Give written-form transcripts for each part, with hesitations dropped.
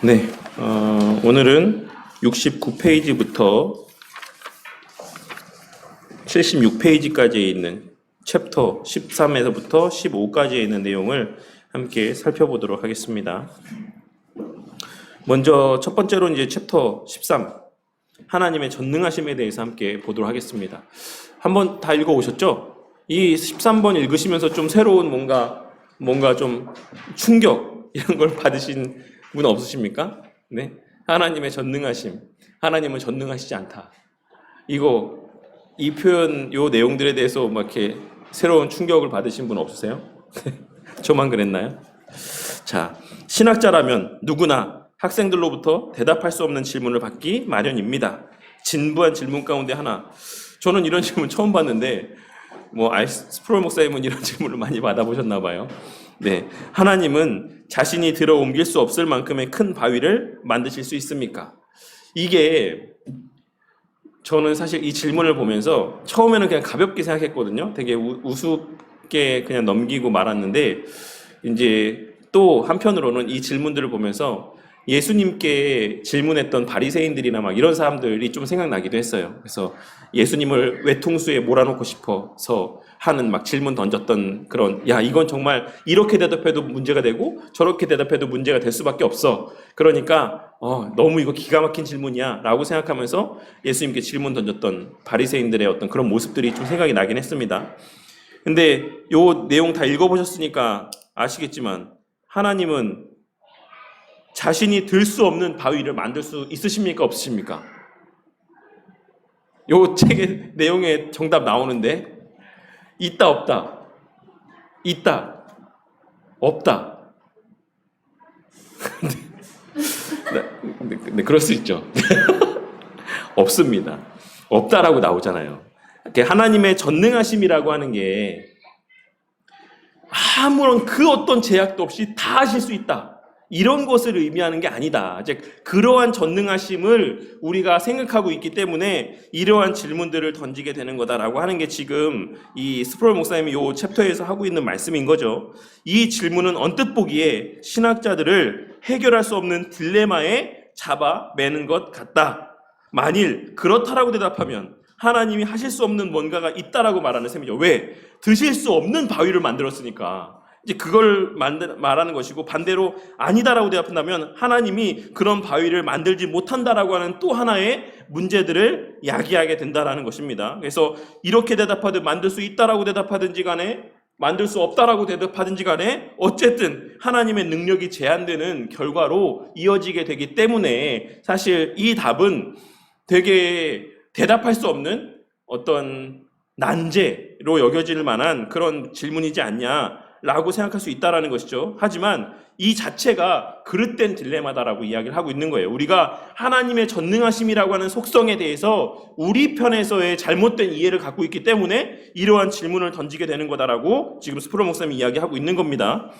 네, 오늘은 69페이지부터 76페이지까지에 있는 챕터 13에서부터 15까지에 있는 내용을 함께 살펴보도록 하겠습니다. 먼저 첫 번째로 이제 챕터 13, 하나님의 전능하심에 대해서 함께 보도록 하겠습니다. 한번 다 읽어오셨죠? 이 13번 읽으시면서 좀 새로운 뭔가 좀 충격 이런 걸 받으신 분 없으십니까? 네, 하나님의 전능하심, 하나님은 전능하시지 않다. 이 표현, 요 내용들에 대해서 막 이렇게 새로운 충격을 받으신 분 없으세요? 저만 그랬나요? 자, 신학자라면 누구나 학생들로부터 대답할 수 없는 질문을 받기 마련입니다. 진부한 질문 가운데 하나. 저는 이런 질문 처음 봤는데, 스프롤 목사님은 이런 질문을 많이 받아보셨나 봐요. 네, 하나님은 자신이 들어 옮길 수 없을 만큼의 큰 바위를 만드실 수 있습니까? 이게 저는 사실 이 질문을 보면서 처음에는 그냥 가볍게 생각했거든요. 되게 우습게 그냥 넘기고 말았는데, 이제 또 한편으로는 이 질문들을 보면서 예수님께 질문했던 바리새인들이나 막 이런 사람들이 좀 생각나기도 했어요. 그래서 예수님을 외통수에 몰아넣고 싶어서 하는 막 질문 던졌던 그런, 야, 이건 정말 이렇게 대답해도 문제가 되고 저렇게 대답해도 문제가 될 수밖에 없어. 그러니까 너무 이거 기가 막힌 질문이야 라고 생각하면서 예수님께 질문 던졌던 바리새인들의 어떤 그런 모습들이 좀 생각이 나긴 했습니다. 근데 요 내용 다 읽어보셨으니까 아시겠지만 하나님은 자신이 들 수 없는 바위를 만들 수 있으십니까? 없으십니까? 요 책의 내용에 정답 나오는데, 있다, 없다. 있다, 없다. 네, 그럴 수 있죠. 없습니다. 없다라고 나오잖아요. 하나님의 전능하심이라고 하는 게 아무런 그 어떤 제약도 없이 다 하실 수 있다. 이런 것을 의미하는 게 아니다. 즉 그러한 전능하심을 우리가 생각하고 있기 때문에 이러한 질문들을 던지게 되는 거다라고 하는 게 지금 이 스프롤 목사님이 이 챕터에서 하고 있는 말씀인 거죠. 이 질문은 언뜻 보기에 신학자들을 해결할 수 없는 딜레마에 잡아매는 것 같다. 만일 그렇다라고 대답하면 하나님이 하실 수 없는 뭔가가 있다라고 말하는 셈이죠. 왜? 드실 수 없는 바위를 만들었으니까. 이제 그걸 말하는 것이고, 반대로 아니다라고 대답한다면 하나님이 그런 바위를 만들지 못한다라고 하는 또 하나의 문제들을 야기하게 된다라는 것입니다. 그래서 이렇게 대답하든 만들 수 있다라고 대답하든지 간에 만들 수 없다라고 대답하든지 간에 어쨌든 하나님의 능력이 제한되는 결과로 이어지게 되기 때문에 사실 이 답은 되게 대답할 수 없는 어떤 난제로 여겨질 만한 그런 질문이지 않냐라고 생각할 수 있다라는 것이죠. 하지만 이 자체가 그릇된 딜레마다라고 이야기를 하고 있는 거예요. 우리가 하나님의 전능하심이라고 하는 속성에 대해서 우리 편에서의 잘못된 이해를 갖고 있기 때문에 이러한 질문을 던지게 되는 거다라고 지금 스프롤 목사님이 이야기하고 있는 겁니다.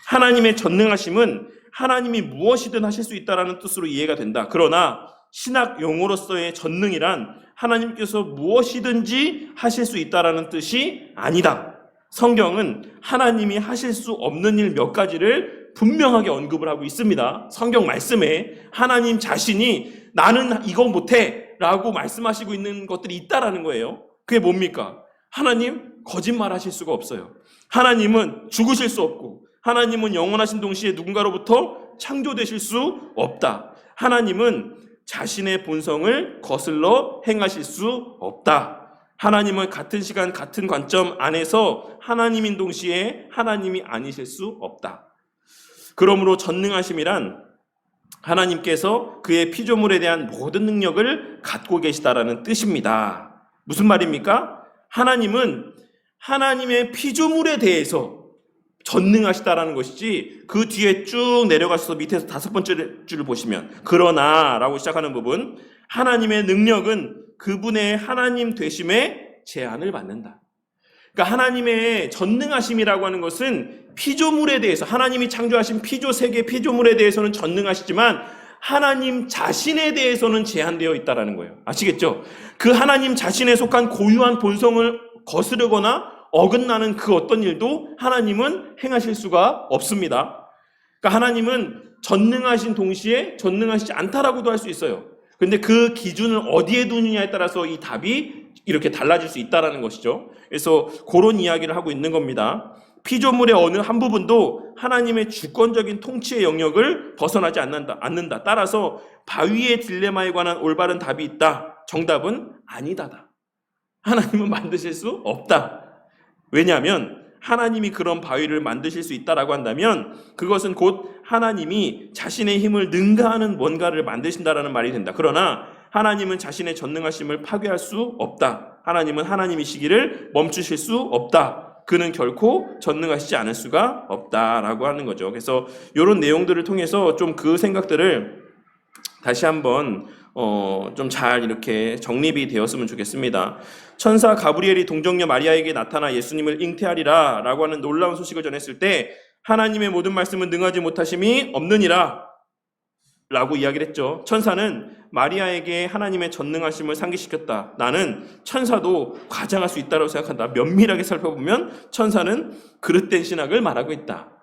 하나님의 전능하심은 하나님이 무엇이든 하실 수 있다라는 뜻으로 이해가 된다. 그러나 신학 용어로서의 전능이란 하나님께서 무엇이든지 하실 수 있다라는 뜻이 아니다. 성경은 하나님이 하실 수 없는 일 몇 가지를 분명하게 언급을 하고 있습니다. 성경 말씀에 하나님 자신이 나는 이거 못해 라고 말씀하시고 있는 것들이 있다라는 거예요. 그게 뭡니까? 하나님 거짓말 하실 수가 없어요. 하나님은 죽으실 수 없고, 하나님은 영원하신 동시에 누군가로부터 창조되실 수 없다. 하나님은 자신의 본성을 거슬러 행하실 수 없다. 하나님은 같은 시간 같은 관점 안에서 하나님인 동시에 하나님이 아니실 수 없다. 그러므로 전능하심이란 하나님께서 그의 피조물에 대한 모든 능력을 갖고 계시다라는 뜻입니다. 무슨 말입니까? 하나님은 하나님의 피조물에 대해서 전능하시다라는 것이지, 그 뒤에 쭉 내려가셔서 밑에서 5번째 줄을 보시면 그러나 라고 시작하는 부분, 하나님의 능력은 그분의 하나님 되심에 제한을 받는다. 그러니까 하나님의 전능하심이라고 하는 것은 피조물에 대해서, 하나님이 창조하신 피조세계 피조물에 대해서는 전능하시지만 하나님 자신에 대해서는 제한되어 있다는 거예요. 아시겠죠? 그 하나님 자신에 속한 고유한 본성을 거스르거나 어긋나는 그 어떤 일도 하나님은 행하실 수가 없습니다. 그러니까 하나님은 전능하신 동시에 전능하시지 않다라고도 할 수 있어요. 근데 그 기준을 어디에 두느냐에 따라서 이 답이 이렇게 달라질 수 있다라는 것이죠. 그래서 그런 이야기를 하고 있는 겁니다. 피조물의 어느 한 부분도 하나님의 주권적인 통치의 영역을 벗어나지 않는다. 따라서 바위의 딜레마에 관한 올바른 답이 있다. 정답은 아니다다. 하나님은 만드실 수 없다. 왜냐하면 하나님이 그런 바위를 만드실 수 있다라고 한다면 그것은 곧 하나님이 자신의 힘을 능가하는 뭔가를 만드신다라는 말이 된다. 그러나 하나님은 자신의 전능하심을 파괴할 수 없다. 하나님은 하나님이시기를 멈추실 수 없다. 그는 결코 전능하시지 않을 수가 없다라고 하는 거죠. 그래서 이런 내용들을 통해서 좀 그 생각들을 다시 한번 좀 잘 이렇게 정립이 되었으면 좋겠습니다. 천사 가브리엘이 동정녀 마리아에게 나타나 예수님을 잉태하리라 라고 하는 놀라운 소식을 전했을 때 하나님의 모든 말씀은 능하지 못하심이 없느니라 라고 이야기를 했죠. 천사는 마리아에게 하나님의 전능하심을 상기시켰다. 나는 천사도 과장할 수 있다고 생각한다. 면밀하게 살펴보면 천사는 그릇된 신학을 말하고 있다.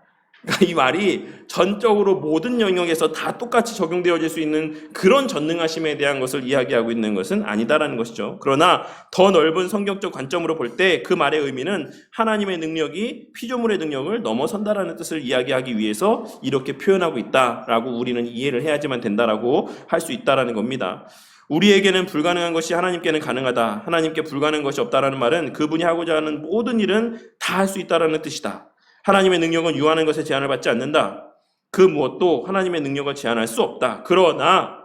그러니까 이 말이 전적으로 모든 영역에서 다 똑같이 적용되어질 수 있는 그런 전능하심에 대한 것을 이야기하고 있는 것은 아니다라는 것이죠. 그러나 더 넓은 성경적 관점으로 볼 때 그 말의 의미는 하나님의 능력이 피조물의 능력을 넘어선다라는 뜻을 이야기하기 위해서 이렇게 표현하고 있다라고 우리는 이해를 해야지만 된다라고 할 수 있다라는 겁니다. 우리에게는 불가능한 것이 하나님께는 가능하다. 하나님께 불가능한 것이 없다라는 말은 그분이 하고자 하는 모든 일은 다 할 수 있다라는 뜻이다. 하나님의 능력은 유한한 것에 제한을 받지 않는다. 그 무엇도 하나님의 능력을 제한할 수 없다. 그러나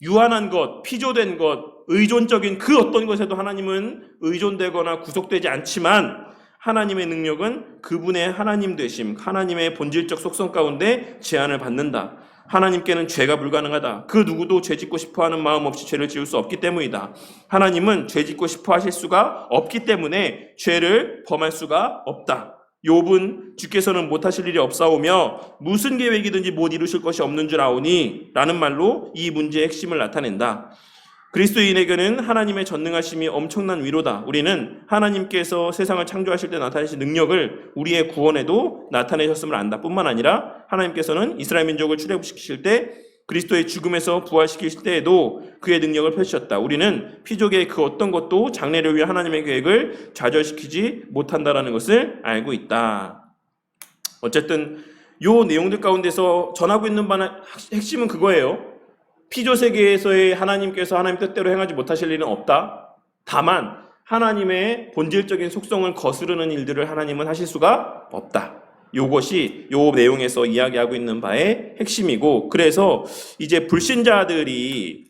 유한한 것, 피조된 것, 의존적인 그 어떤 것에도 하나님은 의존되거나 구속되지 않지만 하나님의 능력은 그분의 하나님 되심, 하나님의 본질적 속성 가운데 제한을 받는다. 하나님께는 죄가 불가능하다. 그 누구도 죄 짓고 싶어하는 마음 없이 죄를 지을 수 없기 때문이다. 하나님은 죄 짓고 싶어 하실 수가 없기 때문에 죄를 범할 수가 없다. 욥은 주께서는 못하실 일이 없사오며 무슨 계획이든지 못 이루실 것이 없는 줄 아오니 라는 말로 이 문제의 핵심을 나타낸다. 그리스도인에게는 하나님의 전능하심이 엄청난 위로다. 우리는 하나님께서 세상을 창조하실 때 나타내신 능력을 우리의 구원에도 나타내셨음을 안다. 뿐만 아니라 하나님께서는 이스라엘 민족을 출애굽시키실 때 그리스도의 죽음에서 부활시키실 때에도 그의 능력을 펼치셨다. 우리는 피족의 그 어떤 것도 장래를 위해 하나님의 계획을 좌절시키지 못한다라는 것을 알고 있다. 어쨌든 이 내용들 가운데서 전하고 있는 바는 핵심은 그거예요. 피조 세계에서의 하나님께서 하나님 뜻대로 행하지 못하실 일은 없다. 다만 하나님의 본질적인 속성을 거스르는 일들을 하나님은 하실 수가 없다. 요것이 요 내용에서 이야기하고 있는 바의 핵심이고, 그래서 이제 불신자들이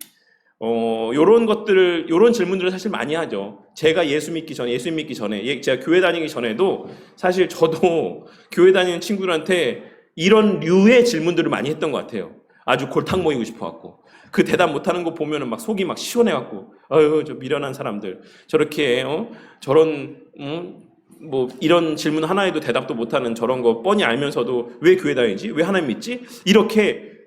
요런 것들을, 요런 질문들을 사실 많이 하죠. 제가 예수 믿기 전에, 제가 교회 다니기 전에도 사실 저도 교회 다니는 친구들한테 이런 류의 질문들을 많이 했던 것 같아요. 아주 골탕 먹이고 싶어갖고. 그 대답 못하는 거 보면은 막 속이 막 시원해갖고, 저 미련한 사람들. 저렇게, 저런, 뭐 이런 질문 하나에도 대답도 못하는 저런 거 뻔히 알면서도 왜 교회 다니지? 왜 하나님 믿지?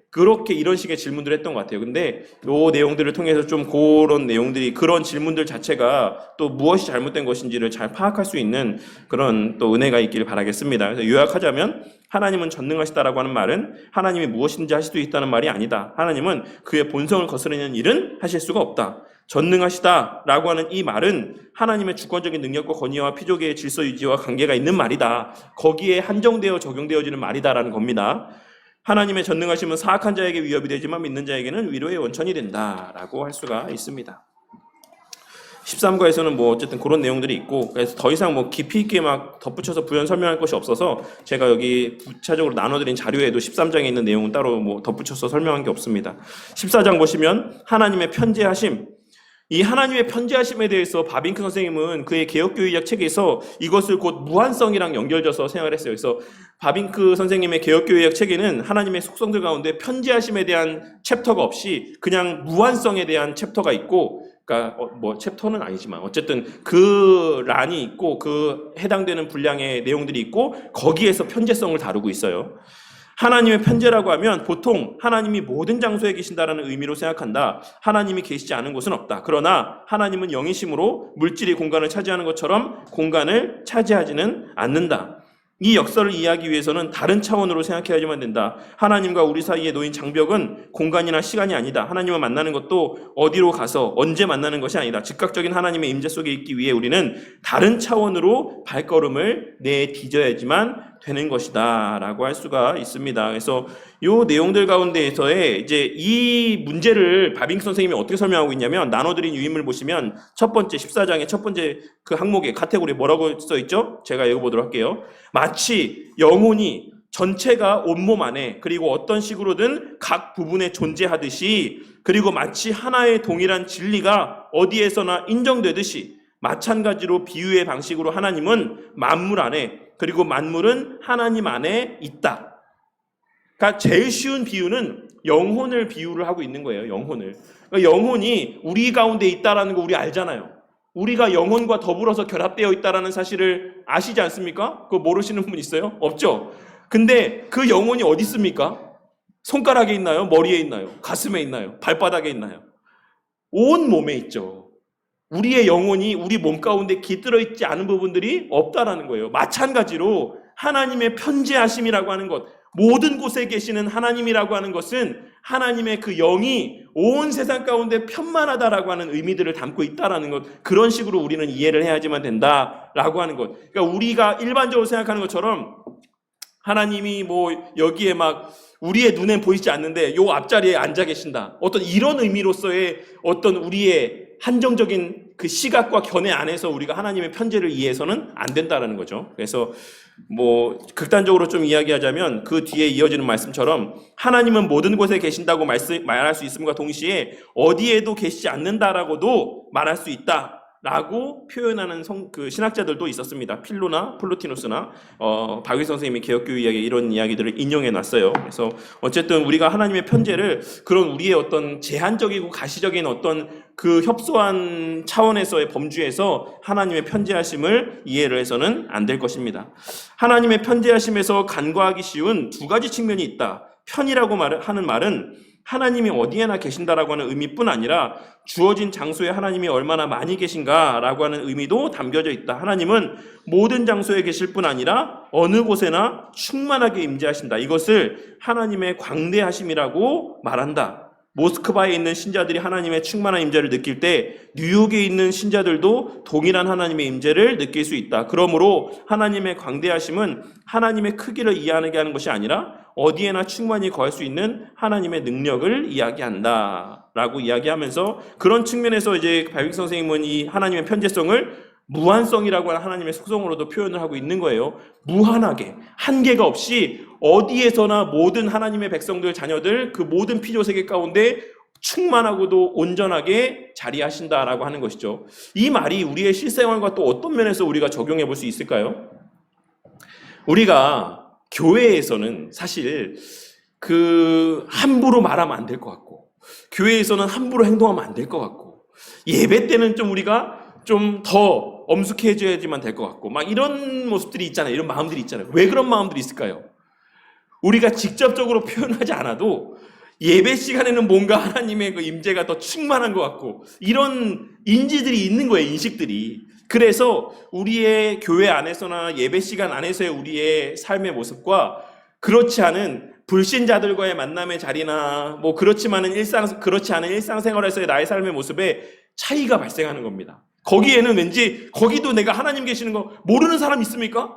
그렇게 이런 식의 질문들을 했던 것 같아요. 근데 요 내용들을 통해서 좀 그런 내용들이, 그런 질문들 자체가 또 무엇이 잘못된 것인지를 잘 파악할 수 있는 그런 또 은혜가 있기를 바라겠습니다. 그래서 요약하자면 하나님은 전능하시다라고 하는 말은 하나님이 무엇인지 하실 수 있다는 말이 아니다. 하나님은 그의 본성을 거스르는 일은 하실 수가 없다. 전능하시다라고 하는 이 말은 하나님의 주권적인 능력과 권위와 피조계의 질서 유지와 관계가 있는 말이다. 거기에 한정되어 적용되어지는 말이다라는 겁니다. 하나님의 전능하심은 사악한 자에게 위협이 되지만 믿는 자에게는 위로의 원천이 된다라고 할 수가 있습니다. 13과에서는 뭐 어쨌든 그런 내용들이 있고, 그래서 더 이상 뭐 깊이 있게 막 덧붙여서 부연 설명할 것이 없어서 제가 여기 구체적으로 나눠드린 자료에도 13장에 있는 내용은 따로 뭐 덧붙여서 설명한 게 없습니다. 14장 보시면 하나님의 편재하심, 이 하나님의 편재하심에 대해서 바빙크 선생님은 그의 개혁교회학 책에서 이것을 곧 무한성이랑 연결져서 생각을 했어요. 그래서 바빙크 선생님의 개혁교회학 책에는 하나님의 속성들 가운데 편재하심에 대한 챕터가 없이 그냥 무한성에 대한 챕터가 있고, 그러니까 뭐 챕터는 아니지만 어쨌든 그 란이 있고 그 해당되는 분량의 내용들이 있고 거기에서 편재성을 다루고 있어요. 하나님의 편재라고 하면 보통 하나님이 모든 장소에 계신다라는 의미로 생각한다. 하나님이 계시지 않은 곳은 없다. 그러나 하나님은 영이심으로 물질이 공간을 차지하는 것처럼 공간을 차지하지는 않는다. 이 역사를 이해하기 위해서는 다른 차원으로 생각해야지만 된다. 하나님과 우리 사이에 놓인 장벽은 공간이나 시간이 아니다. 하나님을 만나는 것도 어디로 가서 언제 만나는 것이 아니다. 즉각적인 하나님의 임재 속에 있기 위해 우리는 다른 차원으로 발걸음을 내디뎌야지만 되는 것이다 라고 할 수가 있습니다. 그래서 이 내용들 가운데에서의 이제 이 문제를 바빙크 선생님이 어떻게 설명하고 있냐면, 나눠드린 유인물 보시면 첫 번째 14장의 첫 번째 그 항목에 카테고리에 뭐라고 써 있죠? 제가 읽어보도록 할게요. 마치 영혼이 전체가 온몸 안에 그리고 어떤 식으로든 각 부분에 존재하듯이, 그리고 마치 하나의 동일한 진리가 어디에서나 인정되듯이, 마찬가지로 비유의 방식으로 하나님은 만물 안에 그리고 만물은 하나님 안에 있다. 그러니까 제일 쉬운 비유는 영혼을 비유를 하고 있는 거예요. 영혼을. 그러니까 영혼이 우리 가운데 있다라는 거 우리 알잖아요. 우리가 영혼과 더불어서 결합되어 있다라는 사실을 아시지 않습니까? 그거 모르시는 분 있어요? 없죠? 근데 그 영혼이 어디 있습니까? 손가락에 있나요? 머리에 있나요? 가슴에 있나요? 발바닥에 있나요? 온 몸에 있죠. 우리의 영혼이 우리 몸 가운데 깃들어 있지 않은 부분들이 없다라는 거예요. 마찬가지로 하나님의 편재하심이라고 하는 것, 모든 곳에 계시는 하나님이라고 하는 것은 하나님의 그 영이 온 세상 가운데 편만하다라고 하는 의미들을 담고 있다라는 것, 그런 식으로 우리는 이해를 해야지만 된다라고 하는 것. 그러니까 우리가 일반적으로 생각하는 것처럼 하나님이 뭐 여기에 막 우리의 눈엔 보이지 않는데 요 앞자리에 앉아 계신다, 어떤 이런 의미로서의 어떤 우리의 한정적인 그 시각과 견해 안에서 우리가 하나님의 편재를 이해해서는 안 된다라는 거죠. 그래서 뭐 극단적으로 좀 이야기하자면 그 뒤에 이어지는 말씀처럼 하나님은 모든 곳에 계신다고 말할 수 있음과 동시에 어디에도 계시지 않는다라고도 말할 수 있다라고 표현하는 그 신학자들도 있었습니다. 필로나 플루티누스나 박위 선생님이 개혁교회 이야기에 이런 이야기들을 인용해 놨어요. 그래서 어쨌든 우리가 하나님의 편재를 그런 우리의 어떤 제한적이고 가시적인 어떤 그 협소한 차원에서의 범주에서 하나님의 편재하심을 이해를 해서는 안 될 것입니다. 하나님의 편재하심에서 간과하기 쉬운 두 가지 측면이 있다. 편이라고 하는 말은 하나님이 어디에나 계신다라고 하는 의미뿐 아니라 주어진 장소에 하나님이 얼마나 많이 계신가라고 하는 의미도 담겨져 있다. 하나님은 모든 장소에 계실 뿐 아니라 어느 곳에나 충만하게 임재하신다. 이것을 하나님의 광대하심이라고 말한다. 모스크바에 있는 신자들이 하나님의 충만한 임재를 느낄 때 뉴욕에 있는 신자들도 동일한 하나님의 임재를 느낄 수 있다. 그러므로 하나님의 광대하심은 하나님의 크기를 이해하게 하는 것이 아니라 어디에나 충만히 거할 수 있는 하나님의 능력을 이야기한다라고 이야기하면서, 그런 측면에서 이제 바빅 선생님은 이 하나님의 편재성을 무한성이라고 하는 하나님의 속성으로도 표현을 하고 있는 거예요. 무한하게, 한계가 없이 어디에서나 모든 하나님의 백성들, 자녀들, 그 모든 피조세계 가운데 충만하고도 온전하게 자리하신다라고 하는 것이죠. 이 말이 우리의 실생활과 또 어떤 면에서 우리가 적용해 볼 수 있을까요? 우리가 교회에서는 사실 그 함부로 말하면 안 될 것 같고, 교회에서는 함부로 행동하면 안 될 것 같고, 예배 때는 좀 우리가 좀 더 엄숙해져야지만 될 것 같고, 막 이런 모습들이 있잖아요. 이런 마음들이 있잖아요. 왜 그런 마음들이 있을까요? 우리가 직접적으로 표현하지 않아도 예배 시간에는 뭔가 하나님의 그 임재가 더 충만한 것 같고, 이런 인지들이 있는 거예요. 인식들이. 그래서 우리의 교회 안에서나 예배 시간 안에서의 우리의 삶의 모습과 그렇지 않은 불신자들과의 만남의 자리나 뭐 그렇지 않은 일상생활에서의 나의 삶의 모습에 차이가 발생하는 겁니다. 거기에는 왠지, 거기도 내가 하나님 계시는 거 모르는 사람 있습니까?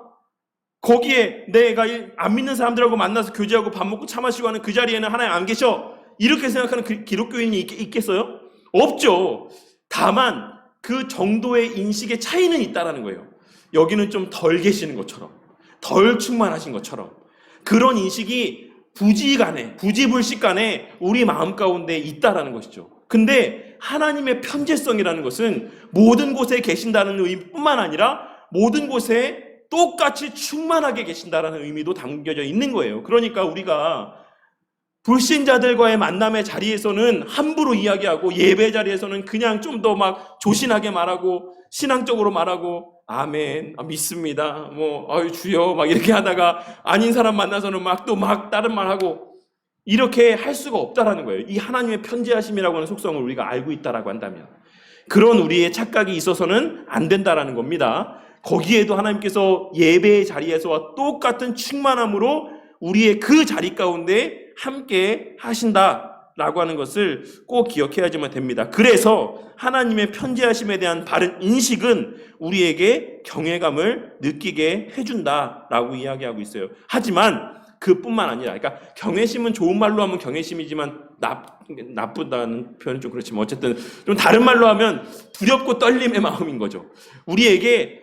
거기에 내가 안 믿는 사람들하고 만나서 교제하고 밥 먹고 차 마시고 하는 그 자리에는 하나님 안 계셔, 이렇게 생각하는 기독교인이 있겠어요? 없죠. 다만 그 정도의 인식의 차이는 있다라는 거예요. 여기는 좀 덜 계시는 것처럼, 덜 충만하신 것처럼, 그런 인식이 부지불식간에 우리 마음 가운데 있다라는 것이죠. 근데 하나님의 편재성이라는 것은 모든 곳에 계신다는 의미뿐만 아니라 모든 곳에 똑같이 충만하게 계신다라는 의미도 담겨져 있는 거예요. 그러니까 우리가 불신자들과의 만남의 자리에서는 함부로 이야기하고, 예배 자리에서는 그냥 좀 더 막 조신하게 말하고, 신앙적으로 말하고, 아멘, 믿습니다, 뭐 아유 주여 막 이렇게 하다가 아닌 사람 만나서는 막 다른 말하고, 이렇게 할 수가 없다라는 거예요. 이 하나님의 편재하심이라고 하는 속성을 우리가 알고 있다라고 한다면, 그런 우리의 착각이 있어서는 안 된다라는 겁니다. 거기에도 하나님께서 예배의 자리에서와 똑같은 충만함으로 우리의 그 자리 가운데 함께 하신다라고 하는 것을 꼭 기억해야지만 됩니다. 그래서 하나님의 편지하심에 대한 바른 인식은 우리에게 경외감을 느끼게 해준다라고 이야기하고 있어요. 하지만 그뿐만 아니라, 그러니까 경외심은 좋은 말로 하면 경외심이지만 나쁘다는 표현은 좀 그렇지만 어쨌든 좀 다른 말로 하면 두렵고 떨림의 마음인 거죠. 우리에게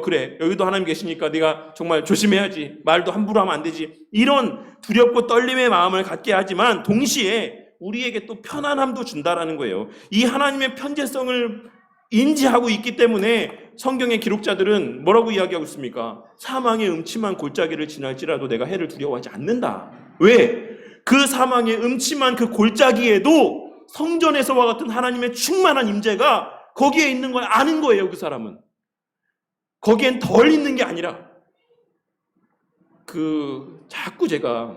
그래, 여기도 하나님 계시니까 네가 정말 조심해야지, 말도 함부로 하면 안 되지, 이런 두렵고 떨림의 마음을 갖게 하지만 동시에 우리에게 또 편안함도 준다라는 거예요. 이 하나님의 편재성을 인지하고 있기 때문에 성경의 기록자들은 뭐라고 이야기하고 있습니까? 사망의 음침한 골짜기를 지날지라도 내가 해를 두려워하지 않는다. 왜? 그 사망의 음침한 그 골짜기에도 성전에서와 같은 하나님의 충만한 임재가 거기에 있는 걸 아는 거예요. 그 사람은. 거기엔 덜 있는 게 아니라 자꾸 제가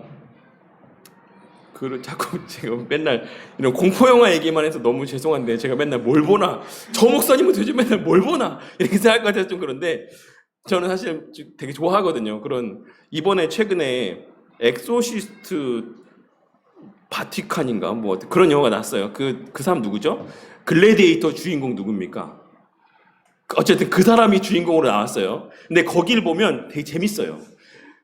맨날 이런 공포영화 얘기만 해서 너무 죄송한데, 제가 맨날 뭘 보나, 저 목사님은 도대체 맨날 뭘 보나 이렇게 생각할 것 같아서 좀 그런데, 저는 사실 되게 좋아하거든요. 이번에 최근에 엑소시스트 바티칸인가 뭐 그런 영화가 났어요. 그 사람 누구죠? 글래디에이터 주인공 누굽니까? 어쨌든 그 사람이 주인공으로 나왔어요. 근데 거기를 보면 되게 재밌어요.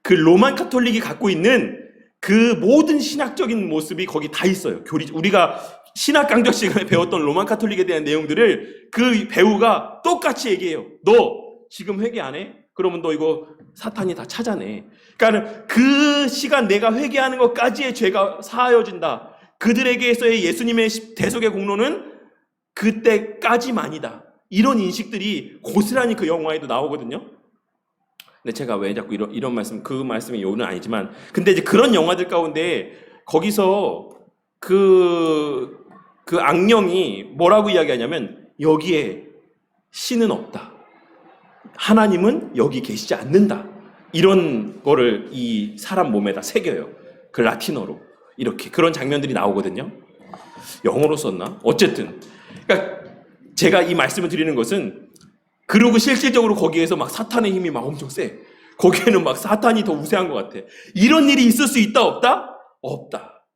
그 로만 카톨릭이 갖고 있는 그 모든 신학적인 모습이 거기 다 있어요. 우리가 신학 강좌 시간에 배웠던 로만 카톨릭에 대한 내용들을 그 배우가 똑같이 얘기해요. 너 지금 회개 안 해? 그러면 너 이거 사탄이 다 찾아내. 그러니까 그 시간 내가 회개하는 것까지의 죄가 사하여진다. 그들에게서의 예수님의 대속의 공로는 그때까지만이다. 이런 인식들이 고스란히 그 영화에도 나오거든요. 근데 제가 왜 자꾸 이런 말씀, 그 말씀이 요는 아니지만, 근데 이제 그런 영화들 가운데 거기서 그 악령이 뭐라고 이야기하냐면, 여기에 신은 없다, 하나님은 여기 계시지 않는다, 이런 거를 이 사람 몸에다 새겨요. 그 라틴어로 이렇게 그런 장면들이 나오거든요. 영어로 썼나? 어쨌든 그러니까 제가 이 말씀을 드리는 것은, 그리고 실질적으로 거기에서 막 사탄의 힘이 막 엄청 세. 거기에는 막 사탄이 더 우세한 것 같아. 이런 일이 있을 수 있다, 없다? 없다.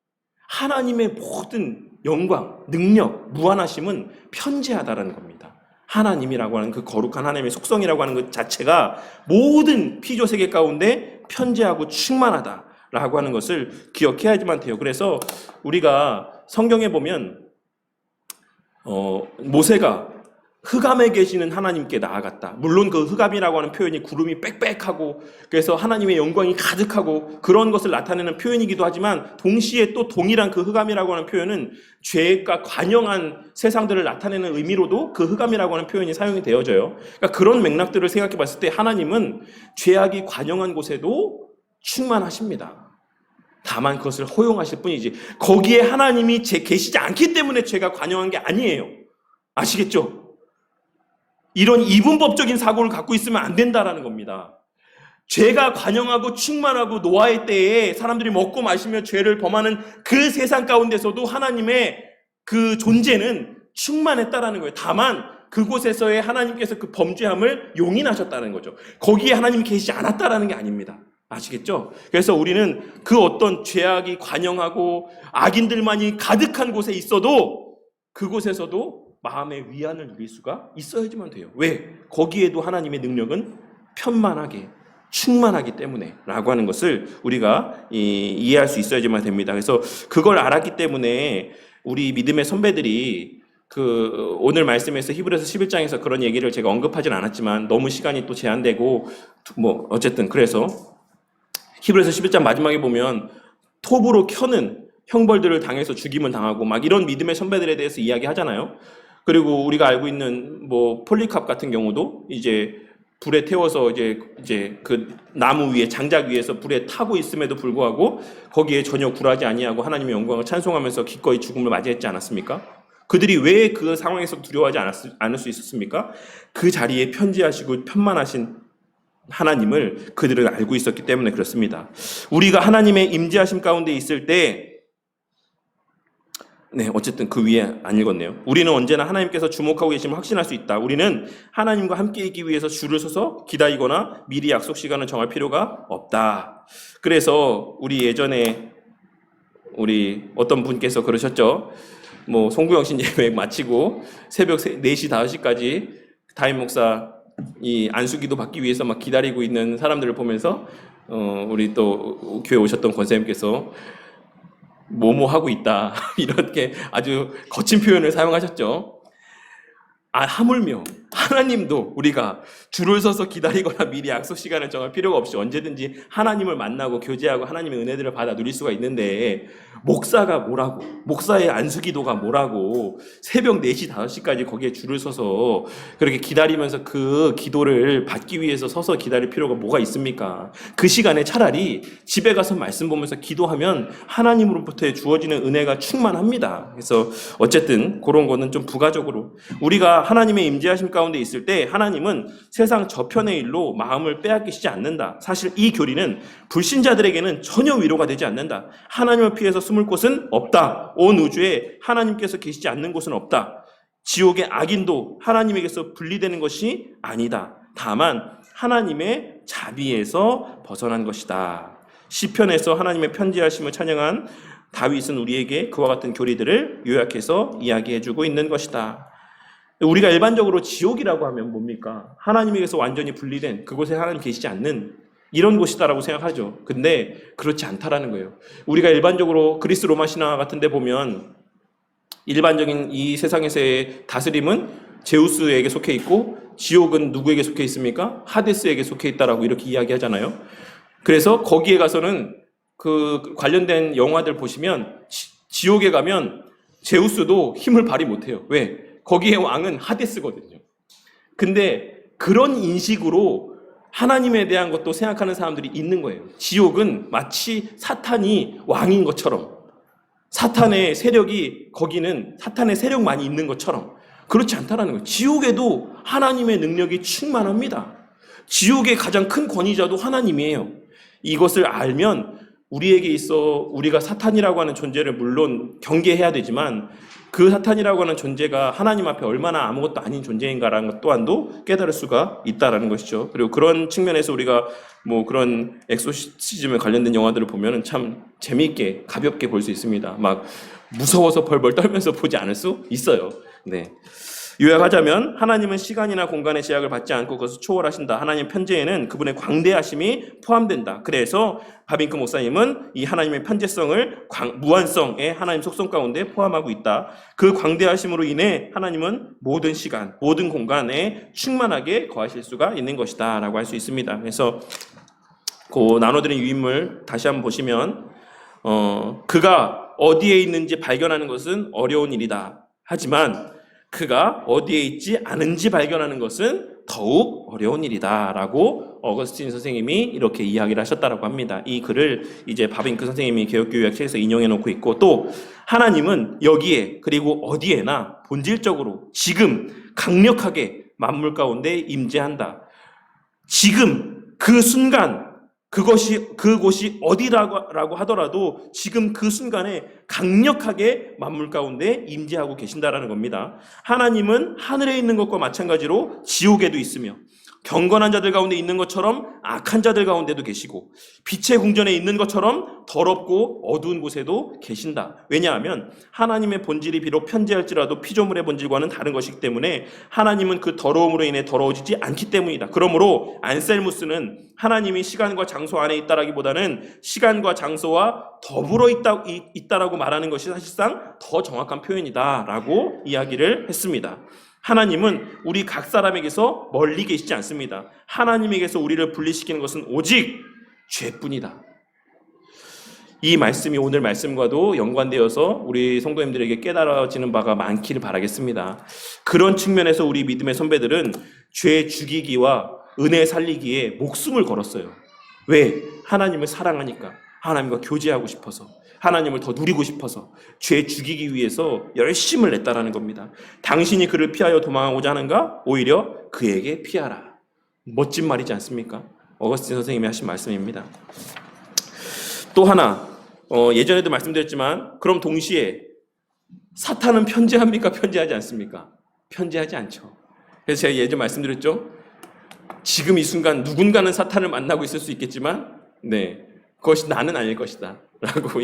하나님의 모든 영광, 능력, 무한하심은 편재하다라는 겁니다. 하나님이라고 하는 그 거룩한 하나님의 속성이라고 하는 것 자체가 모든 피조 세계 가운데 편재하고 충만하다라고 하는 것을 기억해야지만 돼요. 그래서 우리가 성경에 보면 모세가 흑암에 계시는 하나님께 나아갔다. 물론 그 흑암이라고 하는 표현이 구름이 빽빽하고 그래서 하나님의 영광이 가득하고 그런 것을 나타내는 표현이기도 하지만, 동시에 또 동일한 그 흑암이라고 하는 표현은 죄가 관영한 세상들을 나타내는 의미로도 그 흑암이라고 하는 표현이 사용이 되어져요. 그러니까 그런 맥락들을 생각해 봤을 때 하나님은 죄악이 관영한 곳에도 충만하십니다. 다만 그것을 허용하실 뿐이지, 거기에 하나님이 계시지 않기 때문에 죄가 관영한 게 아니에요. 아시겠죠? 이런 이분법적인 사고를 갖고 있으면 안 된다라는 겁니다. 죄가 관영하고 충만하고 노아의 때에 사람들이 먹고 마시며 죄를 범하는 그 세상 가운데서도 하나님의 그 존재는 충만했다라는 거예요. 다만 그곳에서의 하나님께서 그 범죄함을 용인하셨다는 거죠. 거기에 하나님이 계시지 않았다라는 게 아닙니다. 아시겠죠? 그래서 우리는 그 어떤 죄악이 관영하고 악인들만이 가득한 곳에 있어도 그곳에서도 마음의 위안을 누릴 수가 있어야지만 돼요. 왜? 거기에도 하나님의 능력은 편만하게 충만하기 때문에 라고 하는 것을 우리가 이해할 수 있어야지만 됩니다. 그래서 그걸 알았기 때문에 우리 믿음의 선배들이 오늘 말씀에서 히브리서 11장에서 그런 얘기를 제가 언급하진 않았지만 너무 시간이 또 제한되고 어쨌든 그래서 히브리서 11장 마지막에 보면 톱으로 켜는 형벌들을 당해서 죽임을 당하고 막 이런 믿음의 선배들에 대해서 이야기하잖아요. 그리고 우리가 알고 있는 폴리캅 같은 경우도 이제 불에 태워서 이제 그 나무 위에 장작 위에서 불에 타고 있음에도 불구하고 거기에 전혀 굴하지 아니하고 하나님의 영광을 찬송하면서 기꺼이 죽음을 맞이했지 않았습니까? 그들이 왜 그 상황에서 두려워하지 않을 수 있었습니까? 그 자리에 편지하시고 편만하신 하나님을 그들은 알고 있었기 때문에 그렇습니다. 우리가 하나님의 임재하심 가운데 있을 때 네, 어쨌든 그 위에 안 읽었네요. 우리는 언제나 하나님께서 주목하고 계심을 확신할 수 있다. 우리는 하나님과 함께 있기 위해서 줄을 서서 기다리거나 미리 약속 시간을 정할 필요가 없다. 그래서 우리 예전에 우리 어떤 분께서 그러셨죠. 뭐 송구영신 예배 마치고 새벽 4시, 5시까지 담임 목사 이 안수기도 받기 위해서 막 기다리고 있는 사람들을 보면서 우리 또 교회 오셨던 권사님께서 뭐뭐 하고 있다 이렇게 아주 거친 표현을 사용하셨죠. 하물며 하나님도 우리가 줄을 서서 기다리거나 미리 약속 시간을 정할 필요가 없이 언제든지 하나님을 만나고 교제하고 하나님의 은혜들을 받아 누릴 수가 있는데, 목사가 뭐라고, 목사의 안수기도가 뭐라고 새벽 4시, 5시까지 거기에 줄을 서서 그렇게 기다리면서 그 기도를 받기 위해서 서서 기다릴 필요가 뭐가 있습니까? 그 시간에 차라리 집에 가서 말씀 보면서 기도하면 하나님으로부터 주어지는 은혜가 충만합니다. 그래서 어쨌든 그런 거는 좀 부가적으로, 우리가 하나님의 임재하심 가운데 있을 때 하나님은 세상 저편의 일로 마음을 빼앗기시지 않는다. 사실 이 교리는 불신자들에게는 전혀 위로가 되지 않는다. 하나님을 피해서 숨을 곳은 없다. 온 우주에 하나님께서 계시지 않는 곳은 없다. 지옥의 악인도 하나님에게서 분리되는 것이 아니다. 다만 하나님의 자비에서 벗어난 것이다. 시편에서 하나님의 편지하심을 찬양한 다윗은 우리에게 그와 같은 교리들을 요약해서 이야기해주고 있는 것이다. 우리가 일반적으로 지옥이라고 하면 뭡니까? 하나님에게서 완전히 분리된, 그곳에 하나님 계시지 않는 이런 곳이다라고 생각하죠. 근데 그렇지 않다라는 거예요. 우리가 일반적으로 그리스 로마 신화 같은 데 보면 일반적인 이 세상에서의 다스림은 제우스에게 속해 있고, 지옥은 누구에게 속해 있습니까? 하데스에게 속해 있다라고 이렇게 이야기하잖아요. 그래서 거기에 가서는 그 관련된 영화들 보시면 지옥에 가면 제우스도 힘을 발휘 못해요. 왜? 거기의 왕은 하데스거든요. 근데 그런 인식으로 하나님에 대한 것도 생각하는 사람들이 있는 거예요. 지옥은 마치 사탄이 왕인 것처럼, 사탄의 세력이, 거기는 사탄의 세력만이 있는 것처럼, 그렇지 않다라는 거예요. 지옥에도 하나님의 능력이 충만합니다. 지옥의 가장 큰 권위자도 하나님이에요. 이것을 알면 우리에게 있어 우리가 사탄이라고 하는 존재를 물론 경계해야 되지만, 그 사탄이라고 하는 존재가 하나님 앞에 얼마나 아무것도 아닌 존재인가라는 것 또한도 깨달을 수가 있다라는 것이죠. 그리고 그런 측면에서 우리가 뭐 그런 엑소시즘에 관련된 영화들을 보면은 참 재미있게 가볍게 볼 수 있습니다. 막 무서워서 벌벌 떨면서 보지 않을 수 있어요. 네. 요약하자면 하나님은 시간이나 공간의 제약을 받지 않고 그것을 초월하신다. 하나님 편재에는 그분의 광대하심이 포함된다. 그래서 바빙크 목사님은 이 하나님의 편재성을 무한성의 하나님 속성 가운데 포함하고 있다. 그 광대하심으로 인해 하나님은 모든 시간, 모든 공간에 충만하게 거하실 수가 있는 것이다 라고 할 수 있습니다. 그래서 그 나눠드린 유인물 다시 한번 보시면 그가 어디에 있는지 발견하는 것은 어려운 일이다. 하지만 그가 어디에 있지 않은지 발견하는 것은 더욱 어려운 일이다 라고 어거스틴 선생님이 이렇게 이야기를 하셨다고 합니다. 이 글을 이제 바빙크 선생님이 개혁교육책에서 인용해 놓고 있고, 또 하나님은 여기에 그리고 어디에나 본질적으로 지금 강력하게 만물 가운데 임재한다. 지금 그 순간 그곳이 어디라고 하더라도 지금 그 순간에 강력하게 만물 가운데 임재하고 계신다라는 겁니다. 하나님은 하늘에 있는 것과 마찬가지로 지옥에도 있으며, 경건한 자들 가운데 있는 것처럼 악한 자들 가운데도 계시고, 빛의 궁전에 있는 것처럼 더럽고 어두운 곳에도 계신다. 왜냐하면 하나님의 본질이 비록 편재할지라도 피조물의 본질과는 다른 것이기 때문에 하나님은 그 더러움으로 인해 더러워지지 않기 때문이다. 그러므로 안셀무스는 하나님이 시간과 장소 안에 있다라기보다는 시간과 장소와 더불어 있다라고 말하는 것이 사실상 더 정확한 표현이다라고 이야기를 했습니다. 하나님은 우리 각 사람에게서 멀리 계시지 않습니다. 하나님에게서 우리를 분리시키는 것은 오직 죄뿐이다. 이 말씀이 오늘 말씀과도 연관되어서 우리 성도님들에게 깨달아지는 바가 많기를 바라겠습니다. 그런 측면에서 우리 믿음의 선배들은 죄 죽이기와 은혜 살리기에 목숨을 걸었어요. 왜? 하나님을 사랑하니까, 하나님과 교제하고 싶어서, 하나님을 더 누리고 싶어서 죄 죽이기 위해서 열심을 냈다라는 겁니다. 당신이 그를 피하여 도망하고자 하는가? 오히려 그에게 피하라. 멋진 말이지 않습니까? 어거스틴 선생님이 하신 말씀입니다. 또 하나, 예전에도 말씀드렸지만, 그럼 동시에 사탄은 편지합니까? 편지하지 않습니까? 편지하지 않죠. 그래서 제가 예전 말씀드렸죠. 지금 이 순간 누군가는 사탄을 만나고 있을 수 있겠지만, 그것이 나는 아닐 것이다 라고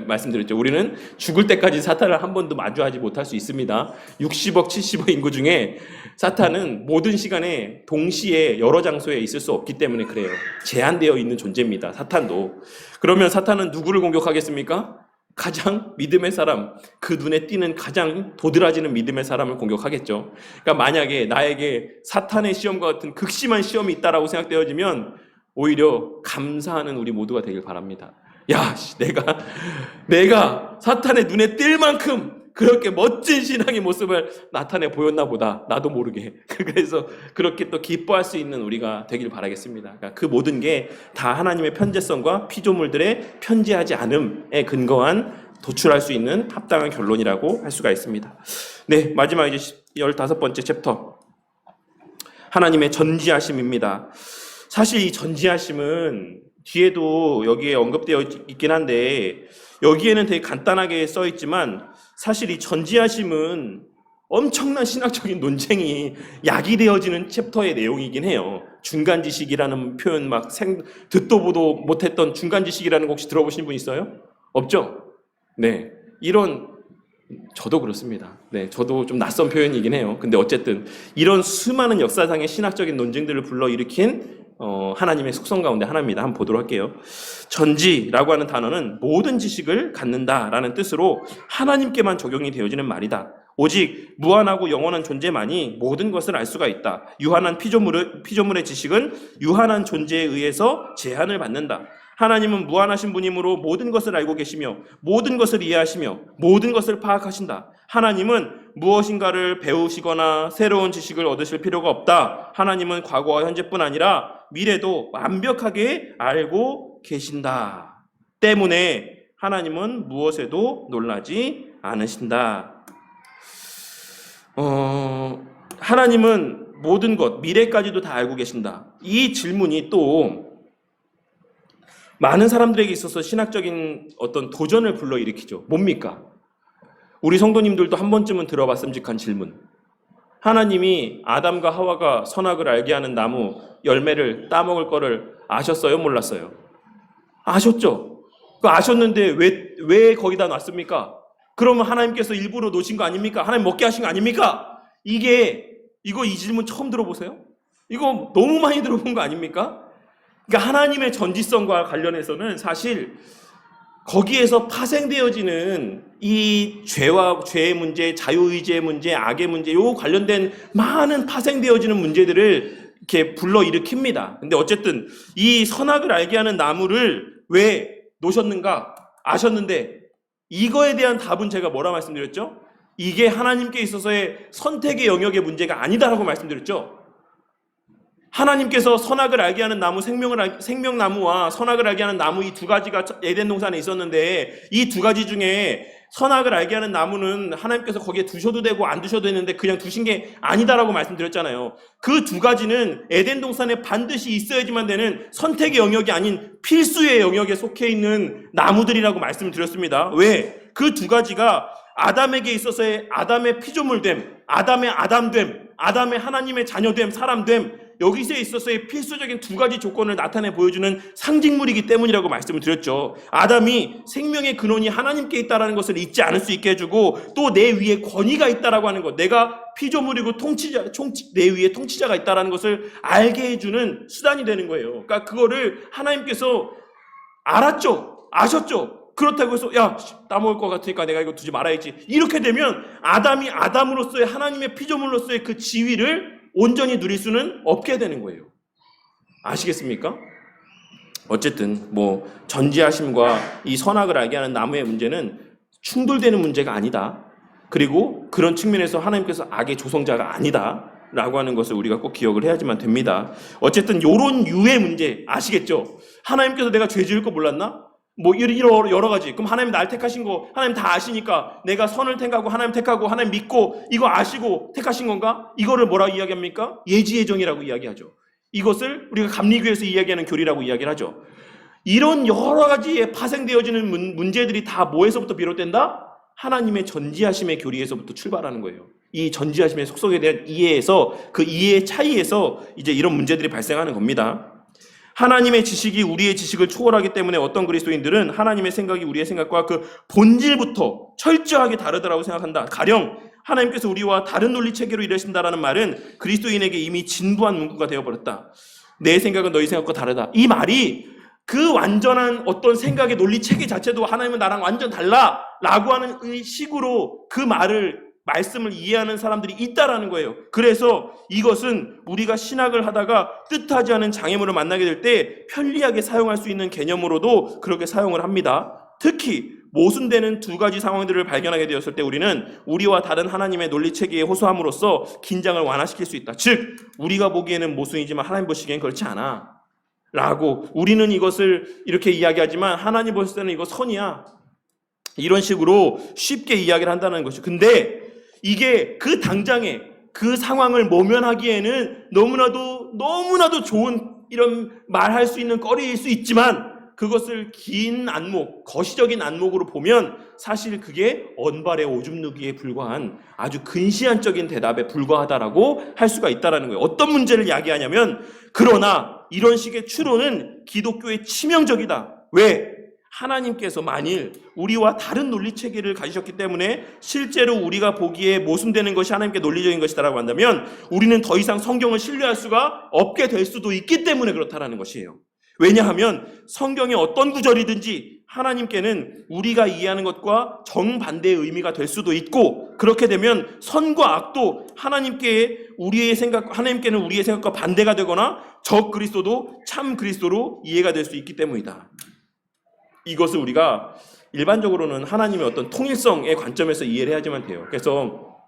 말씀드렸죠. 우리는 죽을 때까지 사탄을 한 번도 마주하지 못할 수 있습니다. 60억, 70억 인구 중에 사탄은 모든 시간에 동시에 여러 장소에 있을 수 없기 때문에 그래요. 제한되어 있는 존재입니다. 사탄도. 그러면 사탄은 누구를 공격하겠습니까? 가장 믿음의 사람, 그 눈에 띄는 가장 도드라지는 믿음의 사람을 공격하겠죠. 그러니까 만약에 나에게 사탄의 시험과 같은 극심한 시험이 있다라고 생각되어지면 오히려 감사하는 우리 모두가 되길 바랍니다. 야, 내가 사탄의 눈에 띌 만큼 그렇게 멋진 신앙의 모습을 나타내 보였나 보다. 나도 모르게. 그래서 그렇게 또 기뻐할 수 있는 우리가 되길 바라겠습니다. 그러니까 그 모든 게 다 하나님의 편재성과 피조물들의 편재하지 않음에 근거한 도출할 수 있는 합당한 결론이라고 할 수가 있습니다. 마지막 이제 15번째 챕터. 하나님의 전지하심입니다. 사실 이 전지하심은 뒤에도 여기에 언급되어 있긴 한데 여기에는 되게 간단하게 써 있지만 사실 이 전지하심은 엄청난 신학적인 논쟁이 야기되어지는 챕터의 내용이긴 해요. 중간지식이라는 표현 듣도 보도 못했던 중간지식이라는 거 혹시 들어보신 분 있어요? 없죠? 이런 저도 그렇습니다. 저도 좀 낯선 표현이긴 해요. 근데 어쨌든 이런 수많은 역사상의 신학적인 논쟁들을 불러일으킨 하나님의 속성 가운데 하나입니다. 한번 보도록 할게요. 전지라고 하는 단어는 모든 지식을 갖는다라는 뜻으로 하나님께만 적용이 되어지는 말이다. 오직 무한하고 영원한 존재만이 모든 것을 알 수가 있다. 유한한 피조물의 지식은 유한한 존재에 의해서 제한을 받는다. 하나님은 무한하신 분이므로 모든 것을 알고 계시며 모든 것을 이해하시며 모든 것을 파악하신다. 하나님은 무엇인가를 배우시거나 새로운 지식을 얻으실 필요가 없다. 하나님은 과거와 현재뿐 아니라 미래도 완벽하게 알고 계신다. 때문에 하나님은 무엇에도 놀라지 않으신다. 하나님은 모든 것, 미래까지도 다 알고 계신다. 이 질문이 또 많은 사람들에게 있어서 신학적인 어떤 도전을 불러일으키죠. 뭡니까? 우리 성도님들도 한 번쯤은 들어봤음직한 질문. 하나님이 아담과 하와가 선악을 알게 하는 나무 열매를 따먹을 거를 아셨어요? 몰랐어요? 아셨죠? 아셨는데 왜 거기다 놨습니까? 그러면 하나님께서 일부러 놓으신 거 아닙니까? 하나님 먹게 하신 거 아닙니까? 이 질문 처음 들어보세요? 이거 너무 많이 들어본 거 아닙니까? 그러니까 하나님의 전지성과 관련해서는 사실 거기에서 파생되어지는 이 죄의 문제, 자유의지의 문제, 악의 문제, 요 관련된 많은 파생되어지는 문제들을 이렇게 불러일으킵니다. 근데 어쨌든 이 선악을 알게 하는 나무를 왜 놓으셨는가? 아셨는데 이거에 대한 답은 제가 뭐라 말씀드렸죠? 이게 하나님께 있어서의 선택의 영역의 문제가 아니다라고 말씀드렸죠. 하나님께서 선악을 알게 하는 나무, 생명나무와 선악을 알게 하는 나무 이 두 가지가 에덴 동산에 있었는데 이 두 가지 중에 선악을 알게 하는 나무는 하나님께서 거기에 두셔도 되고 안 두셔도 되는데 그냥 두신 게 아니다라고 말씀드렸잖아요. 그 두 가지는 에덴 동산에 반드시 있어야지만 되는 선택의 영역이 아닌 필수의 영역에 속해 있는 나무들이라고 말씀을 드렸습니다. 왜? 그 두 가지가 아담에게 있어서의 아담의 피조물됨, 아담의 아담됨, 아담의 하나님의 자녀됨, 사람됨, 여기서 있어서의 필수적인 두 가지 조건을 나타내 보여주는 상징물이기 때문이라고 말씀을 드렸죠. 아담이 생명의 근원이 하나님께 있다는 것을 잊지 않을 수 있게 해주고 또 내 위에 권위가 있다라고 하는 것, 내가 피조물이고 내 위에 통치자가 있다는 것을 알게 해주는 수단이 되는 거예요. 그러니까 그거를 하나님께서 알았죠. 아셨죠. 그렇다고 해서 따먹을 것 같으니까 내가 이거 두지 말아야지. 이렇게 되면 아담이 아담으로서의 하나님의 피조물로서의 그 지위를 온전히 누릴 수는 없게 되는 거예요. 아시겠습니까? 어쨌든 전지하심과 이 선악을 알게 하는 나무의 문제는 충돌되는 문제가 아니다. 그리고 그런 측면에서 하나님께서 악의 조성자가 아니다 라고 하는 것을 우리가 꼭 기억을 해야지만 됩니다. 어쨌든 요런 유의 문제 아시겠죠? 하나님께서 내가 죄 지을 거 몰랐나? 여러 가지. 그럼 하나님 날 택하신 거 하나님 다 아시니까 내가 선을 택하고 하나님 택하고 하나님 믿고 이거 아시고 택하신 건가? 이거를 뭐라고 이야기합니까? 예지예정이라고 이야기하죠. 이것을 우리가 감리교에서 이야기하는 교리라고 이야기를 하죠. 이런 여러 가지에 파생되어지는 문제들이 다 뭐에서부터 비롯된다? 하나님의 전지하심의 교리에서부터 출발하는 거예요. 이 전지하심의 속성에 대한 이해에서, 그 이해의 차이에서 이제 이런 문제들이 발생하는 겁니다. 하나님의 지식이 우리의 지식을 초월하기 때문에 어떤 그리스도인들은 하나님의 생각이 우리의 생각과 그 본질부터 철저하게 다르다고 생각한다. 가령 하나님께서 우리와 다른 논리 체계로 일하신다라는 말은 그리스도인에게 이미 진부한 문구가 되어버렸다. 내 생각은 너희 생각과 다르다. 이 말이 그 완전한 어떤 생각의 논리 체계 자체도 하나님은 나랑 완전 달라 라고 하는 식으로 그 말씀을 이해하는 사람들이 있다라는 거예요. 그래서 이것은 우리가 신학을 하다가 뜻하지 않은 장애물을 만나게 될 때 편리하게 사용할 수 있는 개념으로도 그렇게 사용을 합니다. 특히 모순되는 두 가지 상황들을 발견하게 되었을 때 우리는 우리와 다른 하나님의 논리 체계에 호소함으로써 긴장을 완화시킬 수 있다. 즉 우리가 보기에는 모순이지만 하나님 보시기엔 그렇지 않아 라고, 우리는 이것을 이렇게 이야기하지만 하나님 보실 때는 이거 선이야, 이런 식으로 쉽게 이야기를 한다는 것이죠. 근데 이게 그 당장에 그 상황을 모면하기에는 너무나도 좋은 이런 말할 수 있는 거리일 수 있지만 그것을 긴 안목, 거시적인 안목으로 보면 사실 그게 언발의 오줌 누기에 불과한 아주 근시안적인 대답에 불과하다라고 할 수가 있다는 거예요. 어떤 문제를 야기하냐면, 그러나 이런 식의 추론은 기독교에 치명적이다. 왜? 하나님께서 만일 우리와 다른 논리 체계를 가지셨기 때문에 실제로 우리가 보기에 모순되는 것이 하나님께 논리적인 것이다라고 한다면 우리는 더 이상 성경을 신뢰할 수가 없게 될 수도 있기 때문에 그렇다라는 것이에요. 왜냐하면 성경의 어떤 구절이든지 하나님께는 우리가 이해하는 것과 정반대의 의미가 될 수도 있고, 그렇게 되면 선과 악도 하나님께는 우리의 생각과 반대가 되거나 적 그리스도도 참 그리스도로 이해가 될 수 있기 때문이다. 이것을 우리가 일반적으로는 하나님의 어떤 통일성의 관점에서 이해를 해야지만 돼요. 그래서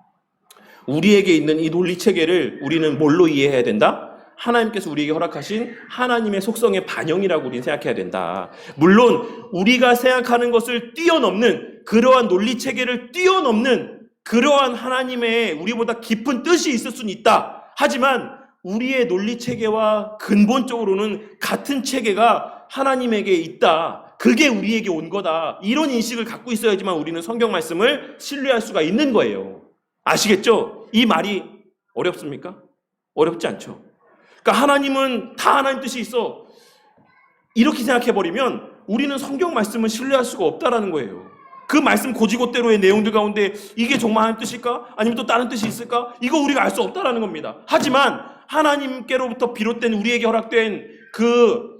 우리에게 있는 이 논리 체계를 우리는 뭘로 이해해야 된다? 하나님께서 우리에게 허락하신 하나님의 속성의 반영이라고 우리는 생각해야 된다. 물론 우리가 생각하는 것을 뛰어넘는, 그러한 논리 체계를 뛰어넘는 그러한 하나님의 우리보다 깊은 뜻이 있을 수는 있다. 하지만 우리의 논리 체계와 근본적으로는 같은 체계가 하나님에게 있다. 그게 우리에게 온 거다. 이런 인식을 갖고 있어야지만 우리는 성경 말씀을 신뢰할 수가 있는 거예요. 아시겠죠? 이 말이 어렵습니까? 어렵지 않죠. 그러니까 하나님은 다 하나님 뜻이 있어. 이렇게 생각해버리면 우리는 성경 말씀을 신뢰할 수가 없다라는 거예요. 그 말씀 고지고대로의 내용들 가운데 이게 정말 하나님 뜻일까? 아니면 또 다른 뜻이 있을까? 이거 우리가 알 수 없다라는 겁니다. 하지만 하나님께로부터 비롯된 우리에게 허락된 그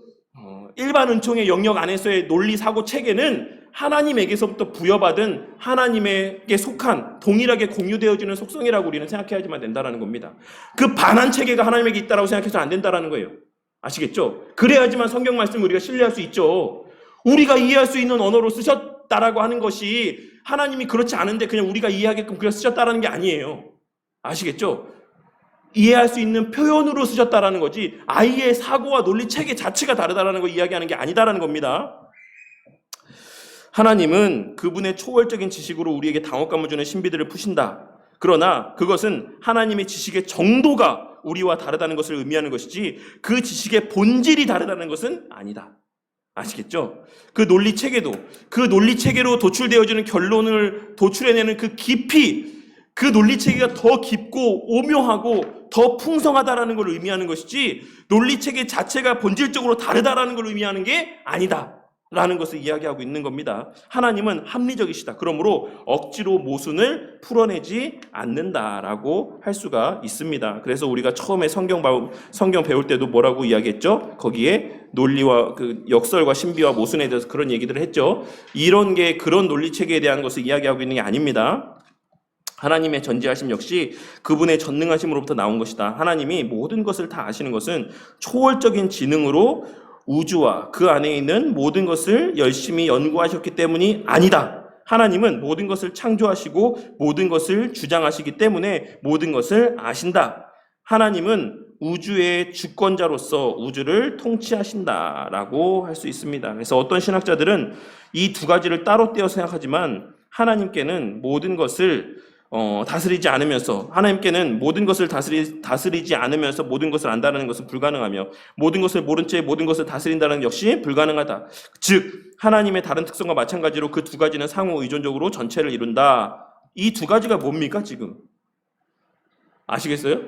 일반 은총의 영역 안에서의 논리 사고 체계는 하나님에게서부터 부여받은 하나님에게 속한 동일하게 공유되어지는 속성이라고 우리는 생각해야지만 된다는 겁니다. 그 반한 체계가 하나님에게 있다고 생각해서는 안 된다는 거예요. 아시겠죠? 그래야지만 성경 말씀을 우리가 신뢰할 수 있죠. 우리가 이해할 수 있는 언어로 쓰셨다라고 하는 것이 하나님이 그렇지 않은데 그냥 우리가 이해하게끔 그냥 쓰셨다라는 게 아니에요. 아시겠죠? 이해할 수 있는 표현으로 쓰셨다라는 거지 아이의 사고와 논리 체계 자체가 다르다라는 걸 이야기하는 게 아니다라는 겁니다. 하나님은 그분의 초월적인 지식으로 우리에게 당혹감을 주는 신비들을 푸신다. 그러나 그것은 하나님의 지식의 정도가 우리와 다르다는 것을 의미하는 것이지 그 지식의 본질이 다르다는 것은 아니다. 아시겠죠? 그 논리 체계도, 그 논리 체계로 도출되어지는 결론을 도출해내는 그 깊이, 그 논리 체계가 더 깊고 오묘하고 더 풍성하다라는 걸 의미하는 것이지 논리 체계 자체가 본질적으로 다르다라는 걸 의미하는 게 아니다 라는 것을 이야기하고 있는 겁니다. 하나님은 합리적이시다. 그러므로 억지로 모순을 풀어내지 않는다라고 할 수가 있습니다. 그래서 우리가 처음에 성경 배울 때도 뭐라고 이야기했죠? 거기에 논리와 그 역설과 신비와 모순에 대해서 그런 얘기들을 했죠. 이런 게 그런 논리 체계에 대한 것을 이야기하고 있는 게 아닙니다. 하나님의 전지하심 역시 그분의 전능하심으로부터 나온 것이다. 하나님이 모든 것을 다 아시는 것은 초월적인 지능으로 우주와 그 안에 있는 모든 것을 열심히 연구하셨기 때문이 아니다. 하나님은 모든 것을 창조하시고 모든 것을 주장하시기 때문에 모든 것을 아신다. 하나님은 우주의 주권자로서 우주를 통치하신다라고 할 수 있습니다. 그래서 어떤 신학자들은 이 두 가지를 따로 떼어 생각하지만 하나님께는 모든 것을 다스리지 않으면서 하나님께는 모든 것을 다스리지 않으면서 모든 것을 안다는 것은 불가능하며 모든 것을 모른 채 모든 것을 다스린다는 것 역시 불가능하다. 즉 하나님의 다른 특성과 마찬가지로 그 두 가지는 상호 의존적으로 전체를 이룬다. 이 두 가지가 뭡니까 지금? 아시겠어요?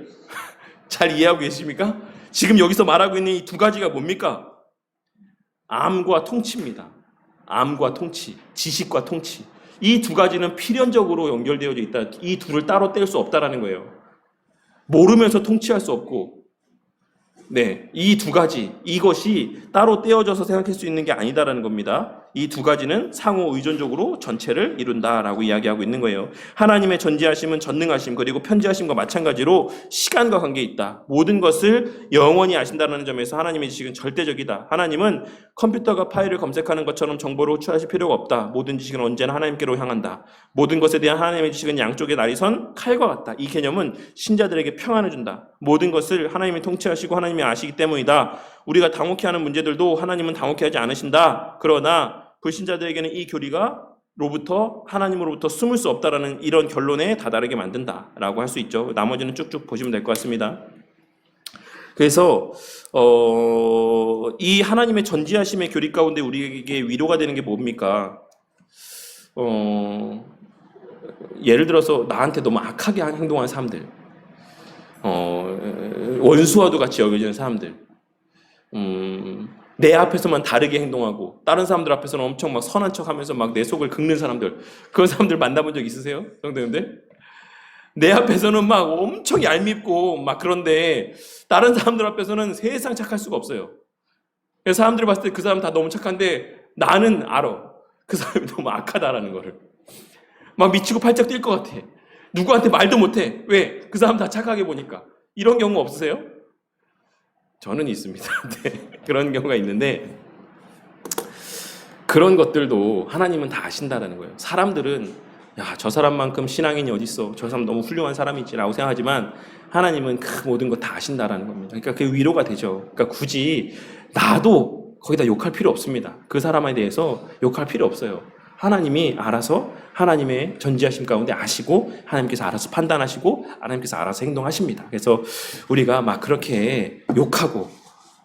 잘 이해하고 계십니까? 지금 여기서 말하고 있는 이 두 가지가 뭡니까? 암과 통치입니다. 암과 통치, 지식과 통치. 이 두 가지는 필연적으로 연결되어져 있다. 이 둘을 따로 뗄 수 없다라는 거예요. 모르면서 통치할 수 없고, 네, 이 두 가지, 이것이 따로 떼어져서 생각할 수 있는 게 아니다라는 겁니다. 이 두 가지는 상호 의존적으로 전체를 이룬다라고 이야기하고 있는 거예요. 하나님의 전지하심은 전능하심 그리고 편지하심과 마찬가지로 시간과 관계 있다. 모든 것을 영원히 아신다는 점에서 하나님의 지식은 절대적이다. 하나님은 컴퓨터가 파일을 검색하는 것처럼 정보를 호출하실 필요가 없다. 모든 지식은 언제나 하나님께로 향한다. 모든 것에 대한 하나님의 지식은 양쪽에 날이 선 칼과 같다. 이 개념은 신자들에게 평안을 준다. 모든 것을 하나님이 통치하시고 하나님이 아시기 때문이다. 우리가 당혹해하는 문제들도 하나님은 당혹해하지 않으신다. 그러나 불신자들에게는 이 교리가 하나님으로부터 숨을 수 없다라는 이런 결론에 다다르게 만든다라고 할 수 있죠. 나머지는 쭉쭉 보시면 될 것 같습니다. 그래서 이 하나님의 전지하심의 교리 가운데 우리에게 위로가 되는 게 뭡니까? 예를 들어서 나한테 너무 악하게 행동하는 사람들, 원수와도 같이 여겨지는 사람들, 내 앞에서만 다르게 행동하고 다른 사람들 앞에서는 엄청 막 선한 척하면서 막 내 속을 긁는 사람들, 그런 사람들 만나본 적 있으세요? 성도님들? 내 앞에서는 막 엄청 얄밉고 막 그런데 다른 사람들 앞에서는 세상 착할 수가 없어요. 그래서 사람들이 봤을 때 그 사람 다 너무 착한데 나는 알아. 그 사람이 너무 악하다라는 거를. 막 미치고 팔짝 뛸 것 같아. 누구한테 말도 못해. 왜? 그 사람 다 착하게 보니까. 이런 경우 없으세요? 저는 있습니다. 네, 그런 경우가 있는데 그런 것들도 하나님은 다 아신다라는 거예요. 사람들은 야, 저 사람만큼 신앙인이 어딨어. 저 사람 너무 훌륭한 사람이지라고 생각하지만 하나님은 그 모든 거 다 아신다라는 겁니다. 그러니까 그게 위로가 되죠. 그러니까 굳이 나도 거기다 욕할 필요 없습니다. 그 사람에 대해서 욕할 필요 없어요. 하나님이 알아서 하나님의 전지하심 가운데 아시고 하나님께서 알아서 판단하시고 하나님께서 알아서 행동하십니다. 그래서 우리가 막 그렇게 욕하고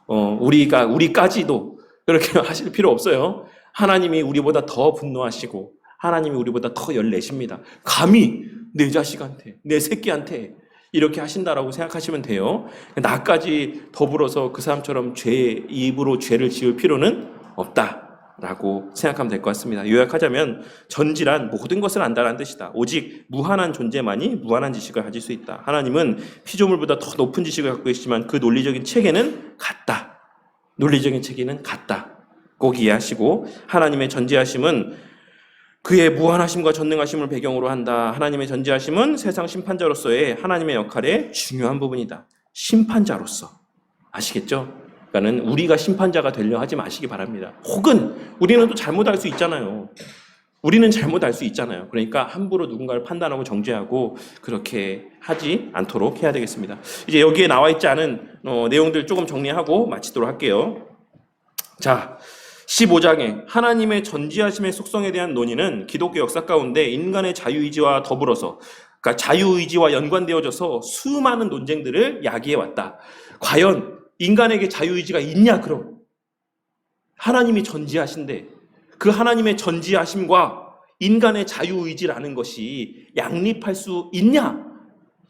우리까지도 그렇게 하실 필요 없어요. 하나님이 우리보다 더 분노하시고 하나님이 우리보다 더 열내십니다. 감히 내 자식한테 내 새끼한테 이렇게 하신다라고 생각하시면 돼요. 나까지 더불어서 그 사람처럼 입으로 죄를 지을 필요는 없다라고 생각하면 될 것 같습니다. 요약하자면 전지란 모든 것을 안다라는 뜻이다. 오직 무한한 존재만이 무한한 지식을 가질 수 있다. 하나님은 피조물보다 더 높은 지식을 갖고 계시지만 그 논리적인 체계는 같다. 논리적인 체계는 같다. 꼭 이해하시고 하나님의 전지하심은 그의 무한하심과 전능하심을 배경으로 한다. 하나님의 전지하심은 세상 심판자로서의 하나님의 역할의 중요한 부분이다. 심판자로서. 아시겠죠? 그러니까는 우리가 심판자가 되려 하지 마시기 바랍니다. 혹은 우리는 또 잘못할 수 있잖아요. 우리는 잘못할 수 있잖아요. 그러니까 함부로 누군가를 판단하고 정죄하고 그렇게 하지 않도록 해야 되겠습니다. 이제 여기에 나와 있지 않은 내용들 조금 정리하고 마치도록 할게요. 자, 15장에 하나님의 전지하심의 속성에 대한 논의는 기독교 역사 가운데 인간의 자유의지와 더불어서 그러니까 자유의지와 연관되어져서 수많은 논쟁들을 야기해왔다. 과연 인간에게 자유의지가 있냐 그럼? 하나님이 전지하신데 그 하나님의 전지하심과 인간의 자유의지라는 것이 양립할 수 있냐?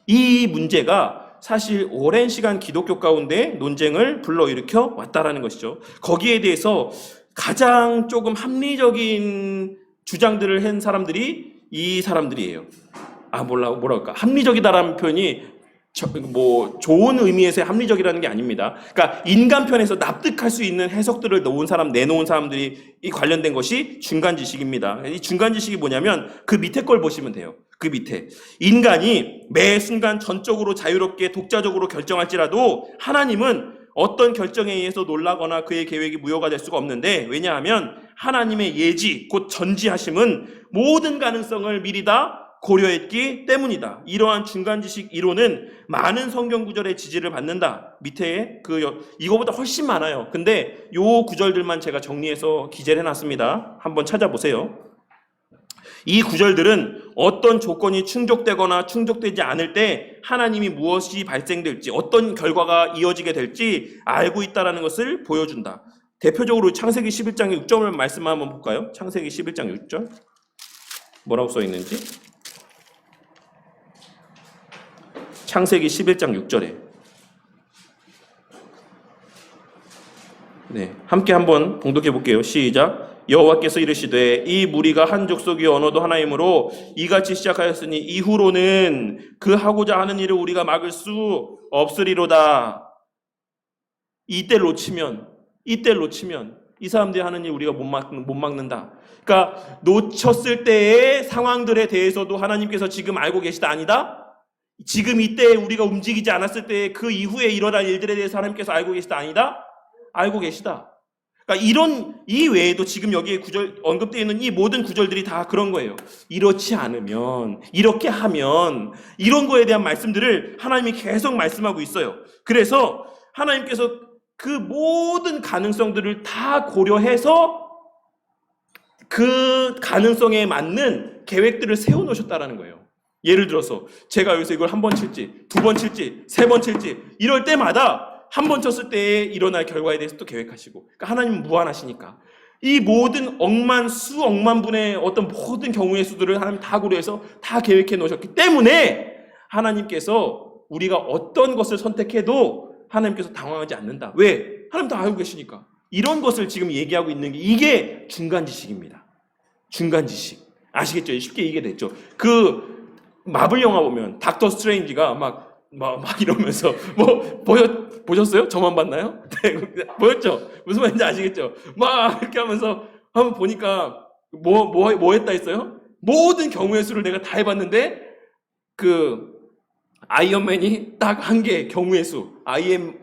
이 문제가 사실 오랜 시간 기독교 가운데 논쟁을 불러일으켜 왔다라는 것이죠. 거기에 대해서 가장 조금 합리적인 주장들을 한 사람들이 이 사람들이에요. 뭐랄까 합리적이다라는 표현이 좋은 의미에서의 합리적이라는 게 아닙니다. 그러니까 인간 편에서 납득할 수 있는 해석들을 내놓은 사람들이 이 관련된 것이 중간 지식입니다. 이 중간 지식이 뭐냐면 그 밑에 걸 보시면 돼요. 그 밑에 인간이 매 순간 전적으로 자유롭게 독자적으로 결정할지라도 하나님은 어떤 결정에 의해서 놀라거나 그의 계획이 무효가 될 수가 없는데 왜냐하면 하나님의 예지 곧 전지하심은 모든 가능성을 미리 다 고려했기 때문이다. 이러한 중간지식 이론은 많은 성경 구절의 지지를 받는다. 밑에 이거보다 훨씬 많아요. 근데 요 구절들만 제가 정리해서 기재를 해놨습니다. 한번 찾아보세요. 이 구절들은 어떤 조건이 충족되거나 충족되지 않을 때 하나님이 무엇이 발생될지, 어떤 결과가 이어지게 될지 알고 있다는 것을 보여준다. 대표적으로 창세기 11장 6절을 말씀 한번 볼까요? 창세기 11장 6절 뭐라고 써 있는지. 창세기 11장 6절에 함께 한번 봉독해 볼게요. 시작. 여호와께서 이르시되 이 무리가 한 족속이 언어도 하나이므로 이같이 시작하였으니 이후로는 그 하고자 하는 일을 우리가 막을 수 없으리로다. 이때를 놓치면 이 사람들이 하는 일 우리가 못 막는다. 그러니까 놓쳤을 때의 상황들에 대해서도 하나님께서 지금 알고 계시다 아니다? 지금 이때 우리가 움직이지 않았을 때 그 이후에 일어날 일들에 대해서 하나님께서 알고 계시다 아니다? 알고 계시다. 그러니까 이 외에도 지금 여기에 구절 언급되어 있는 이 모든 구절들이 다 그런 거예요. 이렇지 않으면, 이렇게 하면, 이런 거에 대한 말씀들을 하나님이 계속 말씀하고 있어요. 그래서 하나님께서 그 모든 가능성들을 다 고려해서 그 가능성에 맞는 계획들을 세워놓으셨다는 거예요. 예를 들어서 제가 여기서 이걸 한 번 칠지, 두 번 칠지, 세 번 칠지 이럴 때마다 한 번 쳤을 때에 일어날 결과에 대해서 또 계획하시고, 그러니까 하나님은 무한하시니까 이 모든 수억만 분의 어떤 모든 경우의 수들을 하나님 다 고려해서 다 계획해 놓으셨기 때문에 하나님께서 우리가 어떤 것을 선택해도 하나님께서 당황하지 않는다. 왜? 하나님 다 알고 계시니까. 이런 것을 지금 얘기하고 있는 게 이게 중간 지식입니다. 중간 지식. 아시겠죠? 쉽게 이해됐죠? 그 마블 영화 보면 닥터 스트레인지가 막 이러면서 보셨어요? 저만 봤나요? 네, 보였죠? 무슨 말인지 아시겠죠? 막 이렇게 하면서 한번 보니까 뭐 했다 했어요? 모든 경우의 수를 내가 다 해봤는데 그 아이언맨이 딱 한 개 경우의 수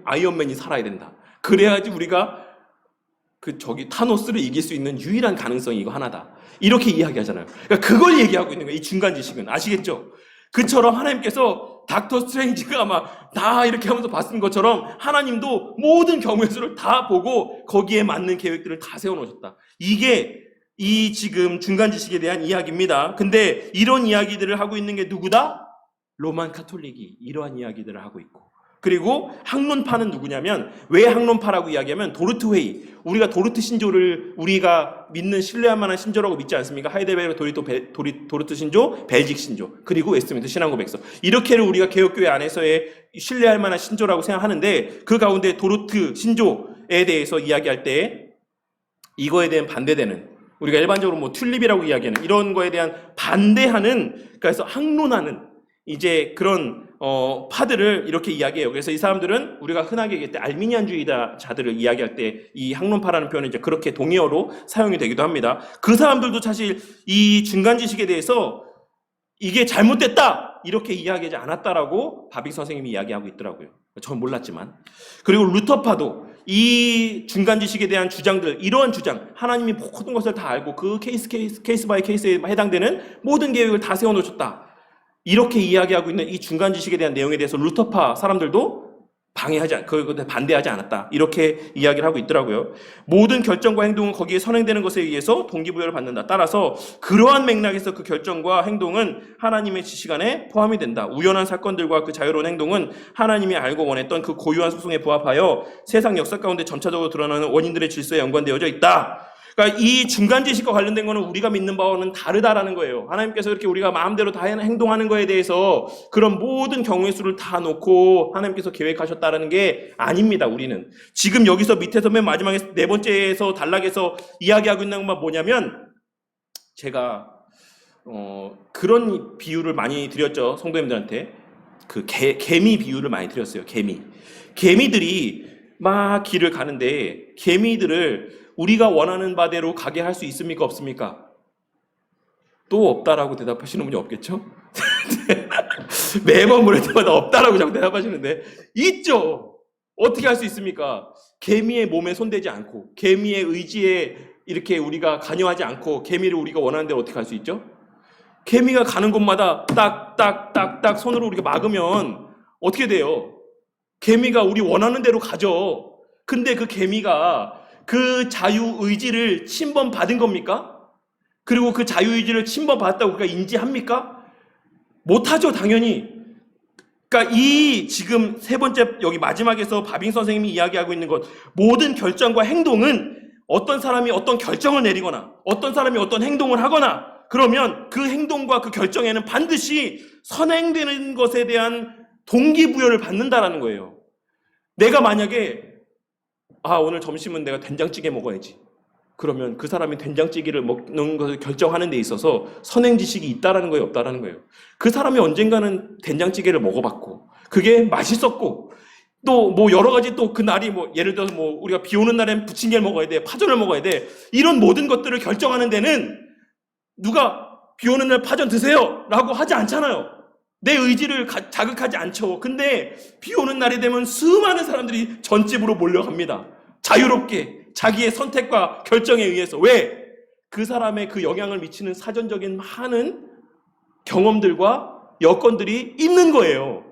아이언맨이 살아야 된다. 그래야지 우리가 타노스를 이길 수 있는 유일한 가능성이 이거 하나다. 이렇게 이야기하잖아요. 그러니까 그걸 얘기하고 있는 거예요. 이 중간 지식은. 아시겠죠? 그처럼 하나님께서 닥터 스트레인지가 막 다 이렇게 하면서 봤은 것처럼 하나님도 모든 경우의 수를 다 보고 거기에 맞는 계획들을 다 세워놓으셨다. 이게 이 지금 중간 지식에 대한 이야기입니다. 근데 이런 이야기들을 하고 있는 게 누구다? 로만 카톨릭이 이러한 이야기들을 하고 있고, 그리고 학론파는 누구냐면, 왜 학론파라고 이야기하면 도르트 회의, 우리가 도르트 신조를 우리가 믿는 신뢰할 만한 신조라고 믿지 않습니까? 하이델베르 도르트 신조, 벨직 신조, 그리고 웨스트민스터 신앙고백서, 이렇게를 우리가 개혁교회 안에서의 신뢰할 만한 신조라고 생각하는데, 그 가운데 도르트 신조에 대해서 이야기할 때 이거에 대한 반대되는, 우리가 일반적으로 튤립이라고 이야기하는 이런 거에 대한 반대하는, 그래서 학론하는 이제 그런 파들을 이렇게 이야기해요. 그래서 이 사람들은 우리가 흔하게 얘기할 때 알미니안주의자들을 이야기할 때 이 학론파라는 표현은 이제 그렇게 동의어로 사용이 되기도 합니다. 그 사람들도 사실 이 중간 지식에 대해서 이게 잘못됐다 이렇게 이야기하지 않았다라고 바빅 선생님이 이야기하고 있더라고요. 전 몰랐지만. 그리고 루터파도 이 중간 지식에 대한 주장들, 이러한 주장, 하나님이 모든 것을 다 알고 그 케이스 바이 케이스에 해당되는 모든 계획을 다 세워놓으셨다, 이렇게 이야기하고 있는 이 중간 지식에 대한 내용에 대해서 루터파 사람들도 반대하지 않았다, 이렇게 이야기를 하고 있더라고요. 모든 결정과 행동은 거기에 선행되는 것에 의해서 동기부여를 받는다. 따라서 그러한 맥락에서 그 결정과 행동은 하나님의 지식 안에 포함이 된다. 우연한 사건들과 그 자유로운 행동은 하나님이 알고 원했던 그 고유한 속성에 부합하여 세상 역사 가운데 점차적으로 드러나는 원인들의 질서에 연관되어져 있다. 그러니까 이 중간 지식과 관련된 거는 우리가 믿는 바와는 다르다라는 거예요. 하나님께서 이렇게 우리가 마음대로 다 행동하는 거에 대해서 그런 모든 경우의 수를 다 놓고 하나님께서 계획하셨다라는 게 아닙니다. 우리는 지금 여기서 밑에서 맨 마지막에 네 번째에서 단락에서 이야기하고 있는 건 뭐냐면, 제가 그런 비유를 많이 드렸죠. 성도님들한테 그 개미 비유를 많이 드렸어요. 개미들이 막 길을 가는데 개미들을 우리가 원하는 바대로 가게 할 수 있습니까? 없습니까? 또 없다라고 대답하시는 분이 없겠죠? 매번 물을 때마다 없다라고 자꾸 대답하시는데, 있죠. 어떻게 할 수 있습니까? 개미의 몸에 손대지 않고, 개미의 의지에 이렇게 우리가 관여하지 않고 개미를 우리가 원하는 대로 어떻게 할 수 있죠? 개미가 가는 곳마다 딱딱딱딱 손으로 우리가 막으면 어떻게 돼요? 개미가 우리 원하는 대로 가죠. 근데 그 개미가 그 자유의지를 침범받은 겁니까? 그리고 그 자유의지를 침범받았다고 우리가 인지합니까? 못하죠, 당연히. 그러니까 이 지금 세 번째 여기 마지막에서 바빙 선생님이 이야기하고 있는 것, 모든 결정과 행동은 어떤 사람이 어떤 결정을 내리거나 어떤 사람이 어떤 행동을 하거나 그러면 그 행동과 그 결정에는 반드시 선행되는 것에 대한 동기부여를 받는다라는 거예요. 내가 만약에 오늘 점심은 내가 된장찌개 먹어야지. 그러면 그 사람이 된장찌개를 먹는 것을 결정하는 데 있어서 선행지식이 있다라는 거예요, 없다라는 거예요. 그 사람이 언젠가는 된장찌개를 먹어봤고 그게 맛있었고 또 뭐 여러 가지 또 그 날이 뭐 예를 들어서 뭐 우리가 비 오는 날엔 부침개를 먹어야 돼, 파전을 먹어야 돼, 이런 모든 것들을 결정하는 데는 누가 비 오는 날 파전 드세요 라고 하지 않잖아요. 내 의지를 자극하지 않죠. 근데 비 오는 날이 되면 수많은 사람들이 전집으로 몰려갑니다. 자유롭게 자기의 선택과 결정에 의해서. 왜? 그 사람의 그 영향을 미치는 사전적인 많은 경험들과 여건들이 있는 거예요.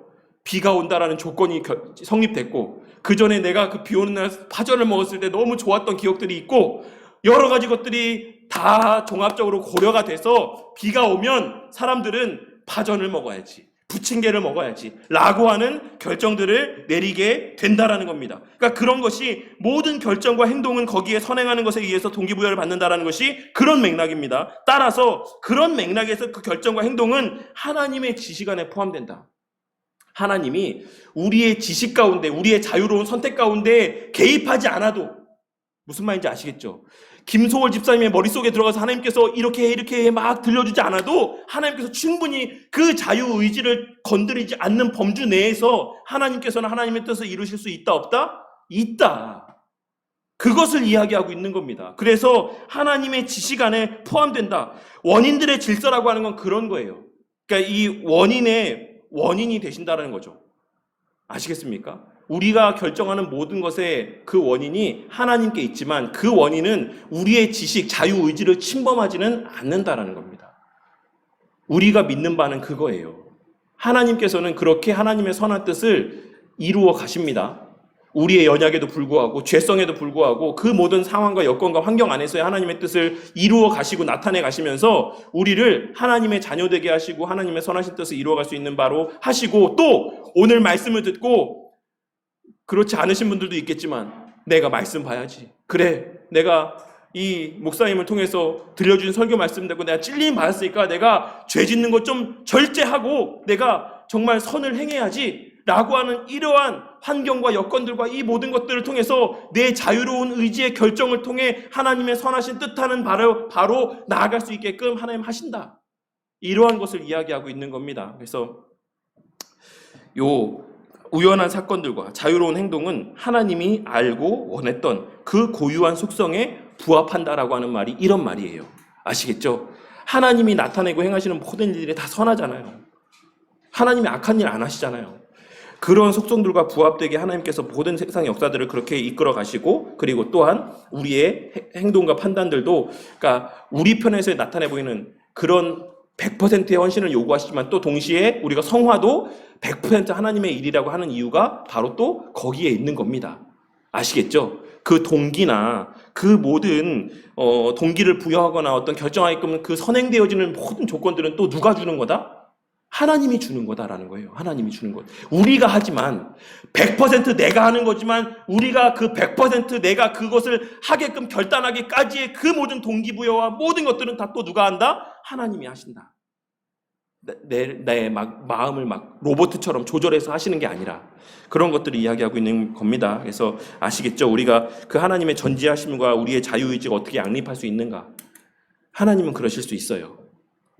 비가 온다라는 조건이 성립됐고 그 전에 내가 그 비 오는 날 파전을 먹었을 때 너무 좋았던 기억들이 있고 여러 가지 것들이 다 종합적으로 고려가 돼서 비가 오면 사람들은 파전을 먹어야지, 부침개를 먹어야지 라고 하는 결정들을 내리게 된다라는 겁니다. 그러니까 그런 것이 모든 결정과 행동은 거기에 선행하는 것에 의해서 동기부여를 받는다라는 것이 그런 맥락입니다. 따라서 그런 맥락에서 그 결정과 행동은 하나님의 지식 안에 포함된다. 하나님이 우리의 지식 가운데, 우리의 자유로운 선택 가운데 개입하지 않아도, 무슨 말인지 아시겠죠? 김소월 집사님의 머릿속에 들어가서 하나님께서 이렇게 막 들려주지 않아도 하나님께서 충분히 그 자유의지를 건드리지 않는 범주 내에서 하나님께서는 하나님의 뜻을 이루실 수 있다, 없다? 있다. 그것을 이야기하고 있는 겁니다. 그래서 하나님의 지식 안에 포함된다. 원인들의 질서라고 하는 건 그런 거예요. 그러니까 이 원인이 되신다는 거죠. 아시겠습니까? 우리가 결정하는 모든 것의 그 원인이 하나님께 있지만 그 원인은 우리의 지식, 자유의지를 침범하지는 않는다라는 겁니다. 우리가 믿는 바는 그거예요. 하나님께서는 그렇게 하나님의 선한 뜻을 이루어 가십니다. 우리의 연약에도 불구하고 죄성에도 불구하고 그 모든 상황과 여건과 환경 안에서의 하나님의 뜻을 이루어 가시고 나타내 가시면서 우리를 하나님의 자녀 되게 하시고 하나님의 선하신 뜻을 이루어 갈 수 있는 바로 하시고, 또 오늘 말씀을 듣고 그렇지 않으신 분들도 있겠지만 내가 말씀 봐야지. 그래, 내가 이 목사님을 통해서 들려준 설교 말씀 듣고 내가 찔림 받았으니까 내가 죄 짓는 것 좀 절제하고 내가 정말 선을 행해야지 라고 하는 이러한 환경과 여건들과 이 모든 것들을 통해서 내 자유로운 의지의 결정을 통해 하나님의 선하신 뜻하는 바로 나아갈 수 있게끔 하나님 하신다. 이러한 것을 이야기하고 있는 겁니다. 그래서 요 우연한 사건들과 자유로운 행동은 하나님이 알고 원했던 그 고유한 속성에 부합한다라고 하는 말이 이런 말이에요. 아시겠죠? 하나님이 나타내고 행하시는 모든 일들이 다 선하잖아요. 하나님이 악한 일 안 하시잖아요. 그런 속성들과 부합되게 하나님께서 모든 세상 역사들을 그렇게 이끌어 가시고, 그리고 또한 우리의 행동과 판단들도, 그러니까 우리 편에서 나타내 보이는 그런 100%의 헌신을 요구하시지만 또 동시에 우리가 성화도 100% 하나님의 일이라고 하는 이유가 바로 또 거기에 있는 겁니다. 아시겠죠? 그 동기나 그 모든 동기를 부여하거나 어떤 결정하게끔 그 선행되어지는 모든 조건들은 또 누가 주는 거다? 하나님이 주는 거다라는 거예요. 하나님이 주는 것. 우리가 하지만 100% 내가 하는 거지만 우리가 그 100% 내가 그것을 하게끔 결단하기까지의 그 모든 동기부여와 모든 것들은 다 또 누가 한다? 하나님이 하신다. 내 마음을 막 로봇처럼 조절해서 하시는 게 아니라 그런 것들을 이야기하고 있는 겁니다. 그래서 아시겠죠? 우리가 그 하나님의 전지하심과 우리의 자유의지가 어떻게 양립할 수 있는가? 하나님은 그러실 수 있어요.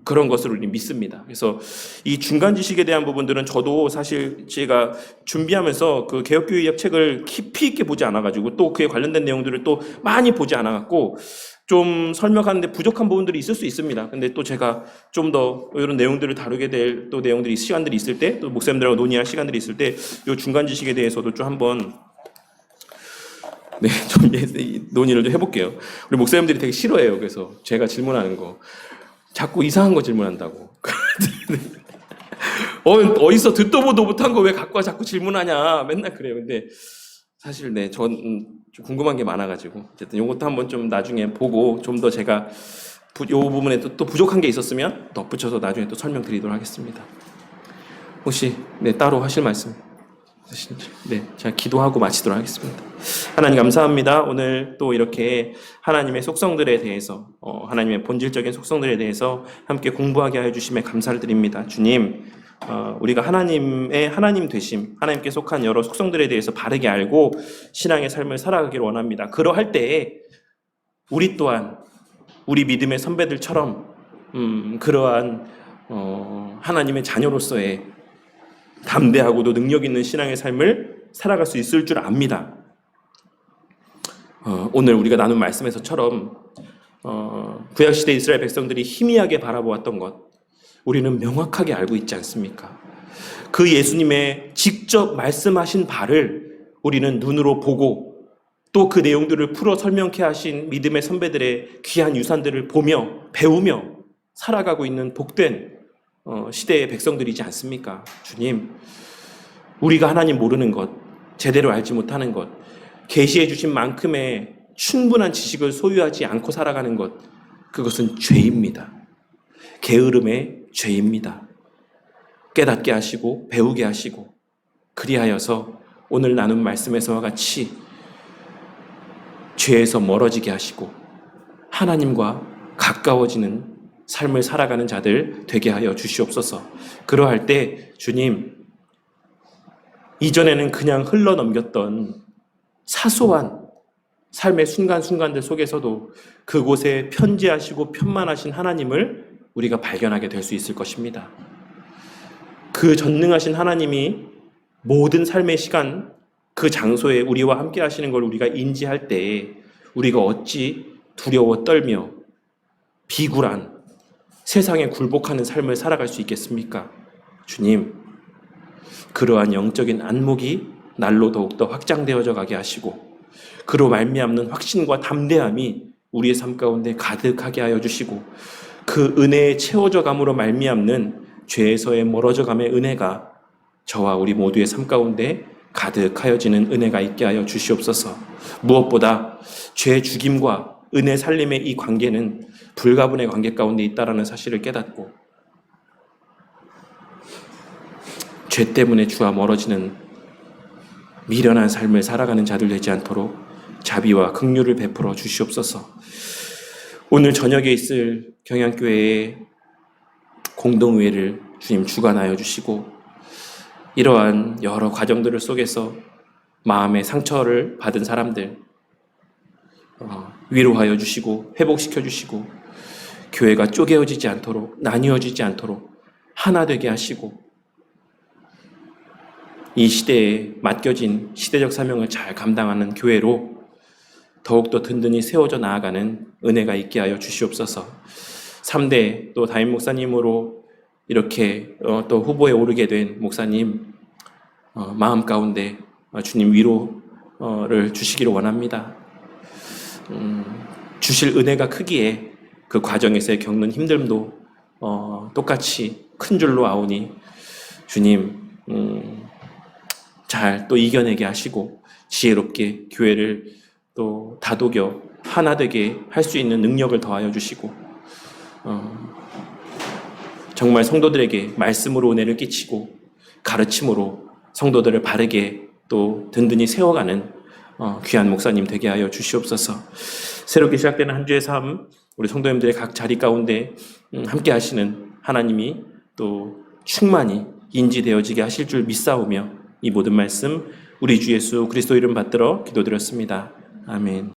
그런 것을 우리 믿습니다. 그래서 이 중간 지식에 대한 부분들은 저도 사실 제가 준비하면서 그 개혁교회학 책을 깊이 있게 보지 않아가지고 또 그에 관련된 내용들을 또 많이 보지 않아갖고 좀 설명하는데 부족한 부분들이 있을 수 있습니다. 근데 또 제가 좀 더 이런 내용들을 다루게 될 또 내용들이 시간들이 있을 때, 또 목사님들하고 논의할 시간들이 있을 때 이 중간 지식에 대해서도 좀 한번 좀 논의를 좀 해볼게요. 우리 목사님들이 되게 싫어해요. 그래서 제가 질문하는 거 자꾸 이상한 거 질문한다고. 어디서 듣도 보도 못한 거 왜 갖고 와 자꾸 질문하냐 맨날 그래요. 근데 사실 전 좀 궁금한 게 많아가지고 어쨌든 이것도 한번 좀 나중에 보고 좀 더 제가 요 부분에 또 부족한 게 있었으면 덧붙여서 나중에 또 설명드리도록 하겠습니다. 혹시 따로 하실 말씀 있으신지? 제가 기도하고 마치도록 하겠습니다. 하나님 감사합니다. 오늘 또 이렇게 하나님의 속성들에 대해서 하나님의 본질적인 속성들에 대해서 함께 공부하게 하여 주심에 감사를 드립니다. 주님, 우리가 하나님의 하나님 되심, 하나님께 속한 여러 속성들에 대해서 바르게 알고 신앙의 삶을 살아가기를 원합니다. 그러할 때에 우리 또한 우리 믿음의 선배들처럼 그러한 하나님의 자녀로서의 담대하고도 능력 있는 신앙의 삶을 살아갈 수 있을 줄 압니다. 오늘 우리가 나눈 말씀에서처럼 구약시대 이스라엘 백성들이 희미하게 바라보았던 것, 우리는 명확하게 알고 있지 않습니까? 그 예수님의 직접 말씀하신 바를 우리는 눈으로 보고 또 그 내용들을 풀어 설명케 하신 믿음의 선배들의 귀한 유산들을 보며 배우며 살아가고 있는 복된 시대의 백성들이지 않습니까? 주님, 우리가 하나님 모르는 것, 제대로 알지 못하는 것, 계시해 주신 만큼의 충분한 지식을 소유하지 않고 살아가는 것, 그것은 죄입니다. 게으름의 죄입니다. 깨닫게 하시고 배우게 하시고 그리하여서 오늘 나눈 말씀에서와 같이 죄에서 멀어지게 하시고 하나님과 가까워지는 삶을 살아가는 자들 되게 하여 주시옵소서. 그러할 때 주님, 이전에는 그냥 흘러넘겼던 사소한 삶의 순간순간들 속에서도 그곳에 편지하시고 편만하신 하나님을 우리가 발견하게 될 수 있을 것입니다. 그 전능하신 하나님이 모든 삶의 시간, 그 장소에 우리와 함께 하시는 걸 우리가 인지할 때에 우리가 어찌 두려워 떨며 비굴한 세상에 굴복하는 삶을 살아갈 수 있겠습니까? 주님, 그러한 영적인 안목이 날로 더욱더 확장되어져 가게 하시고 그로 말미암는 확신과 담대함이 우리의 삶 가운데 가득하게 하여 주시고 그 은혜에 채워져 감으로 말미암는 죄에서의 멀어져 감의 은혜가 저와 우리 모두의 삶 가운데 가득하여지는 은혜가 있게 하여 주시옵소서. 무엇보다 죄 죽임과 은혜 살림의 이 관계는 불가분의 관계 가운데 있다라는 사실을 깨닫고 죄 때문에 주와 멀어지는 미련한 삶을 살아가는 자들 되지 않도록 자비와 긍휼을 베풀어 주시옵소서. 오늘 저녁에 있을 경양교회의 공동의회를 주님 주관하여 주시고 이러한 여러 과정들을 속에서 마음의 상처를 받은 사람들 위로하여 주시고 회복시켜 주시고 교회가 쪼개어지지 않도록 나뉘어지지 않도록 하나 되게 하시고 이 시대에 맡겨진 시대적 사명을 잘 감당하는 교회로 더욱더 든든히 세워져 나아가는 은혜가 있게 하여 주시옵소서. 3대 또 담임 목사님으로 이렇게 또 후보에 오르게 된 목사님 마음 가운데 주님 위로를 주시기를 원합니다. 주실 은혜가 크기에 그 과정에서의 겪는 힘듦도 똑같이 큰 줄로 아오니 주님 잘 또 이겨내게 하시고 지혜롭게 교회를 또 다독여 하나 되게 할 수 있는 능력을 더하여 주시고 정말 성도들에게 말씀으로 은혜를 끼치고 가르침으로 성도들을 바르게 또 든든히 세워가는 귀한 목사님 되게 하여 주시옵소서. 새롭게 시작되는 한 주의 삶 우리 성도님들의 각 자리 가운데 함께 하시는 하나님이 또 충만히 인지되어지게 하실 줄 믿사오며 이 모든 말씀 우리 주 예수 그리스도 이름 받들어 기도드렸습니다. 아멘.